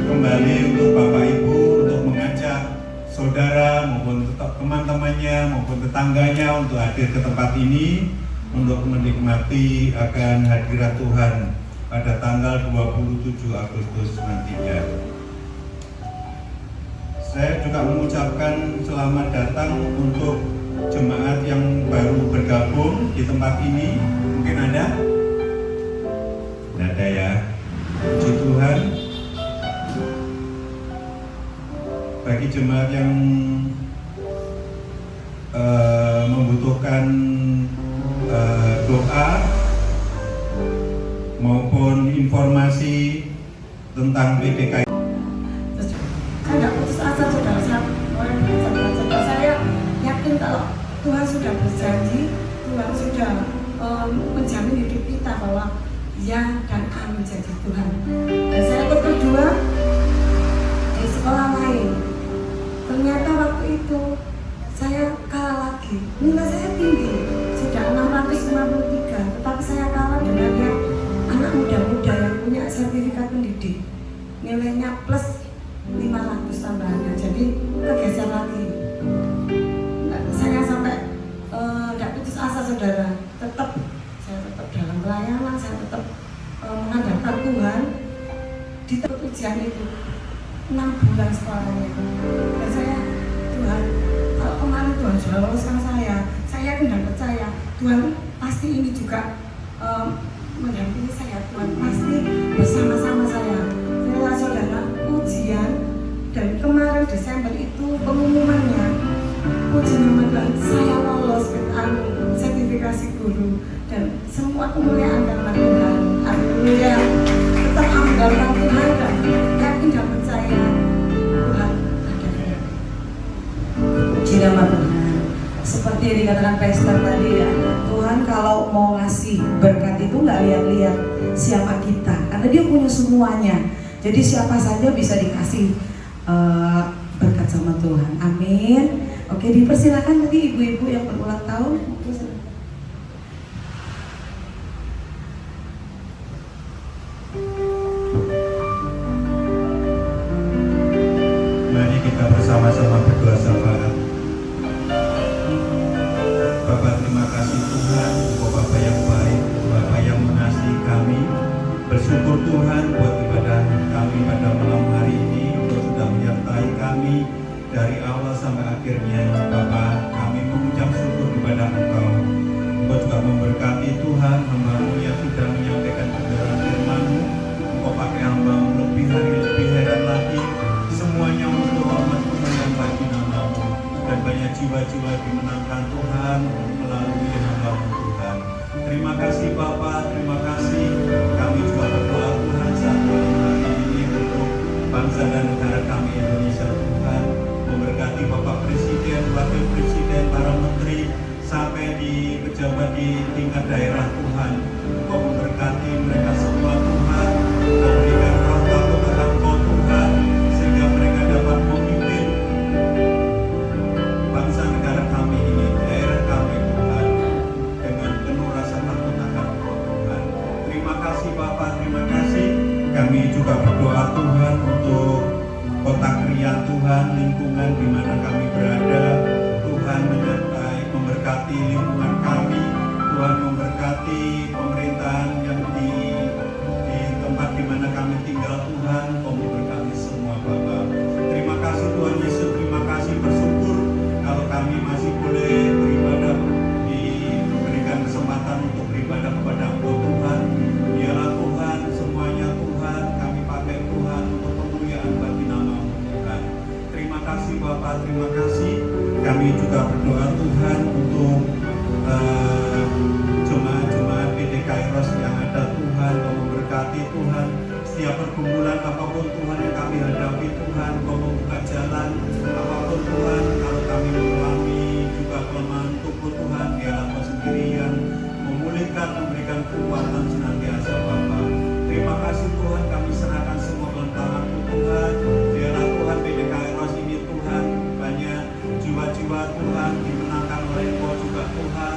kembali untuk Bapak Ibu untuk mengajak saudara maupun teman-temannya maupun tetangganya untuk hadir ke tempat ini untuk menikmati akan hadirat Tuhan pada tanggal 27 Agustus nantinya. Saya juga mengucapkan selamat datang untuk jemaat yang baru bergabung di tempat ini. Mungkin ada? Tidak ada ya. Puji Tuhan. Bagi jemaat yang membutuhkan doa maupun informasi tentang PDK. Saya tidak putus asa saudara, saya yakin kalau Tuhan sudah berjanji, Tuhan sudah menjamin hidup kita bahwa ya dan amin janji Tuhan. Dan saya ikut kedua di sekolah lain, ternyata waktu itu saya kalah lagi. Nilai saya tinggi, sudah 653, tetapi saya kalah dengan yang anak muda-muda yang punya sertifikat pendidik, nilainya plus 500 tambah. Tuhan di tempat ujian itu 6 bulan sekolahnya. Dan saya, Tuhan, kalau kemarin Tuhan sudah loloskan saya yakin dan percaya Tuhan pasti ini juga mendampingi saya. Tuhan pasti bersama-sama saya. Saya saudara, ujian dan kemarin Desember itu pengumumannya puji nama Tuhan, saya lolos ke sertifikasi guru dan semua kemuliaan karena Tuhan. Haleluya. Tetap andalkan Tuhan dan yakin dan percaya Tuhan ada. Puji nama Tuhan. Seperti yang dikatakan Pastor tadi ya, Tuhan kalau mau ngasih berkat itu nggak lihat-lihat siapa kita, karena Dia punya semuanya. Jadi siapa saja bisa dikasih berkat sama Tuhan. Amin. Oke, dipersilakan tadi ibu-ibu yang berulang tahun. Mari kita bersama-sama berdoa syafaat. Bapak, terima kasih Tuhan, Engkau Bapa yang baik, Bapa yang mengasihi kami. Bersyukur Tuhan buat ibadah kami pada malam hari ini. Engkau sudah menyertai kami dari awal sampai akhirnya. Bapak, kami mengucap syukur kepada Engkau. Engkau juga memberkati Tuhan hamba-Mu yang sudah menyampaikan kebenaran firman-Mu. Engkau pakai hamba-Mu lebih hari lebih heran lagi. Semuanya untuk hormat kemuliaan bagi nama-Mu. Dan banyak jiwa-jiwa dimenangkan Tuhan melalui hamba-Mu Tuhan. Terima kasih Bapak, terima kasih. Kami juga berdoa Tuhan saat malam hari ini untuk bangsa dan negara kami Indonesia Tuhan. Memberkati Bapak Presiden, Wakil Presiden, para menteri, sampai di pejabat di tingkat daerah Tuhan. Engkau memberkati mereka semua Tuhan. Engkau berikan roh takut akan Engkau Tuhan, sehingga mereka dapat memimpin bangsa negara kami ini, daerah kami Tuhan, dengan penuh rasa takut akan Engkau Tuhan. Terima kasih Bapak, terima kasih. Kami juga berdoa Tuhan untuk kota Krian Tuhan, lingkungan di mana kami berada. Tuhan menyertai, memberkati lingkungan kami. Tuhan memberkati pemerintahan yang di tempat di mana kami tinggal Tuhan. Kau memberkati semua Bapak. Terima kasih Tuhan Yesus, terima kasih, bersyukur kalau kami masih boleh beribadah, diberikan kesempatan untuk beribadah kepada Engkau Tuhan. Biarlah Tuhan, semuanya Tuhan, kami pakai Tuhan untuk kemuliaan bagi nama-Mu Tuhan. Terima kasih Bapak, terima kasih. Kami juga berdoa Tuhan untuk jemaat-jemaat PD Kairos yang ada Tuhan. Kau memberkati Tuhan setiap pergumulan apapun Tuhan yang kami hadapi Tuhan. Kau membuka jalan apapun Tuhan. Kalau kami mengalami juga kelemahan tubuh Tuhan, biarlah Kau sendiri yang memulihkan, memberikan kekuatan senantiasa Bapa. Terima kasih Tuhan, kami serahkan semua dalam tangan-Mu Tuhan. Biarlah Tuhan PD Kairos ini Tuhan, banyak jiwa-jiwa Tuhan dimenangkan oleh Engkau juga Tuhan,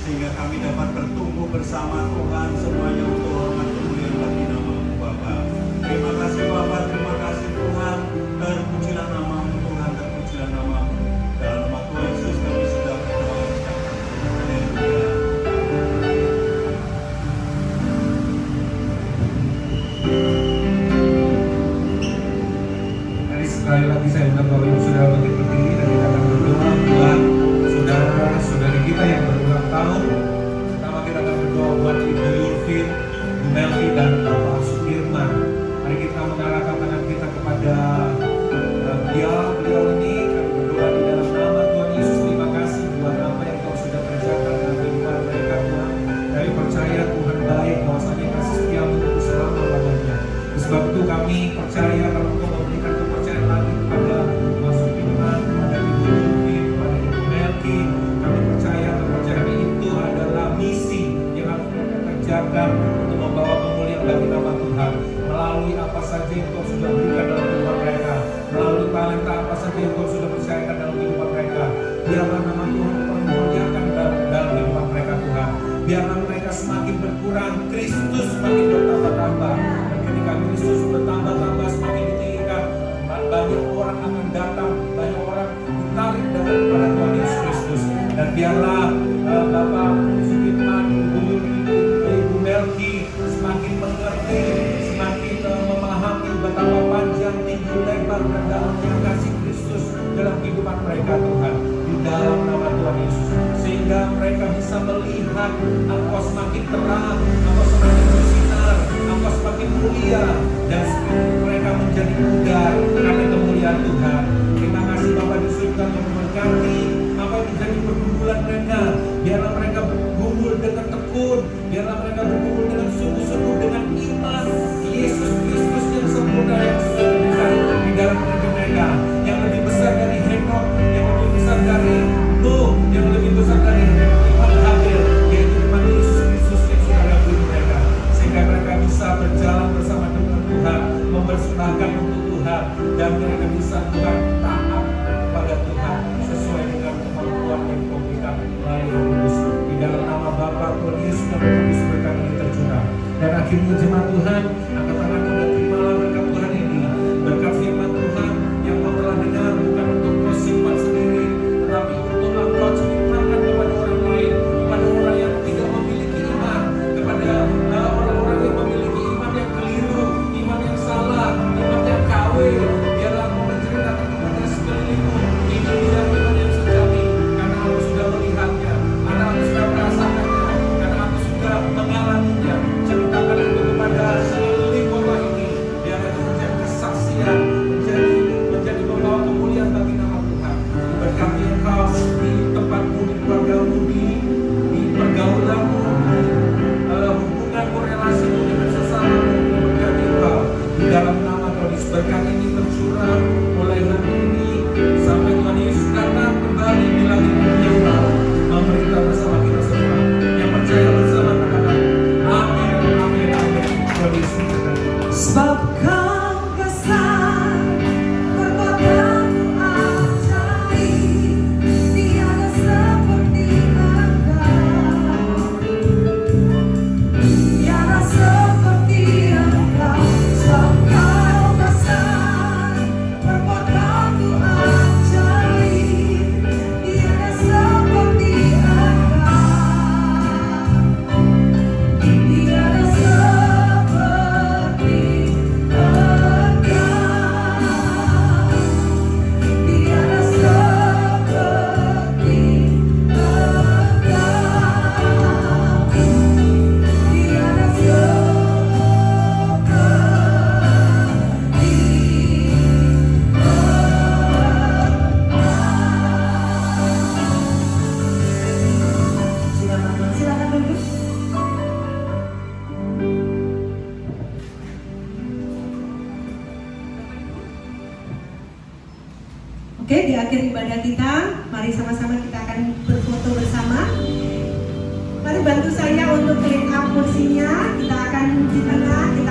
sehingga kami dapat bertumbuh bersama Tuhan, semuanya untuk hormat kemuliaan bagi nama-Mu Bapa. Terima kasih Bapa, terima kasih Tuhan. Terpujilah nama-Mu Tuhan, terpujilah nama-Mu. Dalam nama Tuhan Yesus kami sudah berdoa. Haleluya. Mari sekali lagi saya undang Bapak Ibu Saudara bangkit berdiri dan kita akan berdoa buat saudara-saudari kita yang berulang tahun. Pertama kita akan berdoa buat Ibu Yulvin, Bu Melvi dan Bapak Sudirman. Mari kita mengarahkan tangan kita kepada beliau ini. Kami berdoa di dalam nama Tuhan Yesus. Terima kasih buat apa yang Kau sudah kerjakan dalam kehidupan mereka Tuhan. Kami percaya Tuhan baik, bahwasanya kasih setia-Mu untuk selama-lamanya. Sebab itu kami percaya kalau Kau memberikan kepercayaan lagi kepada Mas Sudirman, kepada Ibu Yulvin, kepada Ibu Melki. Kami percaya kepercayaan itu adalah misi yang harus mereka kerjakan untuk membawa kemuliaan bagi nama Tuhan. Melalui apa saja yang Kau sudah berikan dalam kehidupan mereka, melalui talenta apa saja yang Kau sudah percayakan dalam kehidupan mereka, biarlah nama Tuhan dipermuliakan dalam kehidupan mereka Tuhan. Biarlah mereka semakin berkurang, Kristus semakin bertambah-tambah. Dan ketika Kristus bertambah-tambah, semakin ditinggikan, banyak orang akan datang, banyak orang ditarik datang kepada Tuhan Yesus Kristus. Dan biarlah Bapak Sudirman, Ibu Melki semakin mengerti, baru dan dalamnya kasih Kristus dalam kehidupan mereka Tuhan, di dalam nama Tuhan Yesus, sehingga mereka bisa melihat Engkau semakin terang, Engkau semakin bersinar, Engkau semakin mulia, dan mereka menjadi pudar karena kemuliaan Tuhan. Terima kasih Bapa di surga yang memberkati apa yang menjadi pergumulan mereka. Biarlah mereka bergumul dengan tekun, biarlah mereka bergumul dengan sungguh-sungguh dengan iman Yesus Kristus yang sempurna yang sudah diberikan di dalam hidup mereka, yang lebih besar dari Henok, yang lebih besar dari Nuh, yang lebih besar dari iman Habel, yaitu iman Yesus Kristus yang sudah ada di mereka, sehingga mereka bisa berjalan bersama dengan Tuhan, mempersembahkan untuk Tuhan, dan mereka bisa Tuhan taat kepada Tuhan sesuai dengan kemampuan yang Kau berikan melalui Roh Kudus. Di dalam nama Bapa, Tuhan Yesus dan Roh Kudus berkat ini tercurah. Dan akhirnya jemaat Tuhan, angkat tanganmu dan terimalah berkat Tuhan ini, berkat firman Tuhan yang Kau telah dengar, bukan untuk Kau simpan sendiri, tetapi untuk Engkau ceritakan kepada orang lain, kepada orang yang tidak memiliki iman, kepada orang-orang yang memiliki iman yang keliru, iman yang salah, iman yang KW. Biarlah Engkau menceritakan kepada sekelilingmu, ini dia iman yang sejati, karena aku sudah melihatnya, karena aku sudah merasakannya, karena aku sudah mengalaminya. Ceritakan itu kepada sekeliling kota ini, biar itu menjadi kesaksian, menjadi pembawa kemuliaan bagi nama Tuhan. Berkati Engkau di tempatmu, di keluargamu, di pergaulanmu, hubunganmu, relasimu dengan sesamamu. Berkati Engkau di dalam nama Tuhan Yesus. Berkat ini tercurah mulai hari ini sampai Tuhan Yesus datang kembali di langit yang baru, memerintah bersama kita semua yang percaya bersama katakan amin, amin, amin. Tuhan Yesus berkati. Sebab Kau besar, perbuatanmu ajaib, tiada seperti Engkau, tiada seperti Engkau. Sebab Kau besar, perbuatanmu ajaib, tiada seperti Engkau, tiada seperti Silakan duduk. Oke, di akhir ibadah kita, mari sama-sama kita akan berfoto bersama. Mari bantu saya untuk klik up kursinya. Kita akan di tengah, kita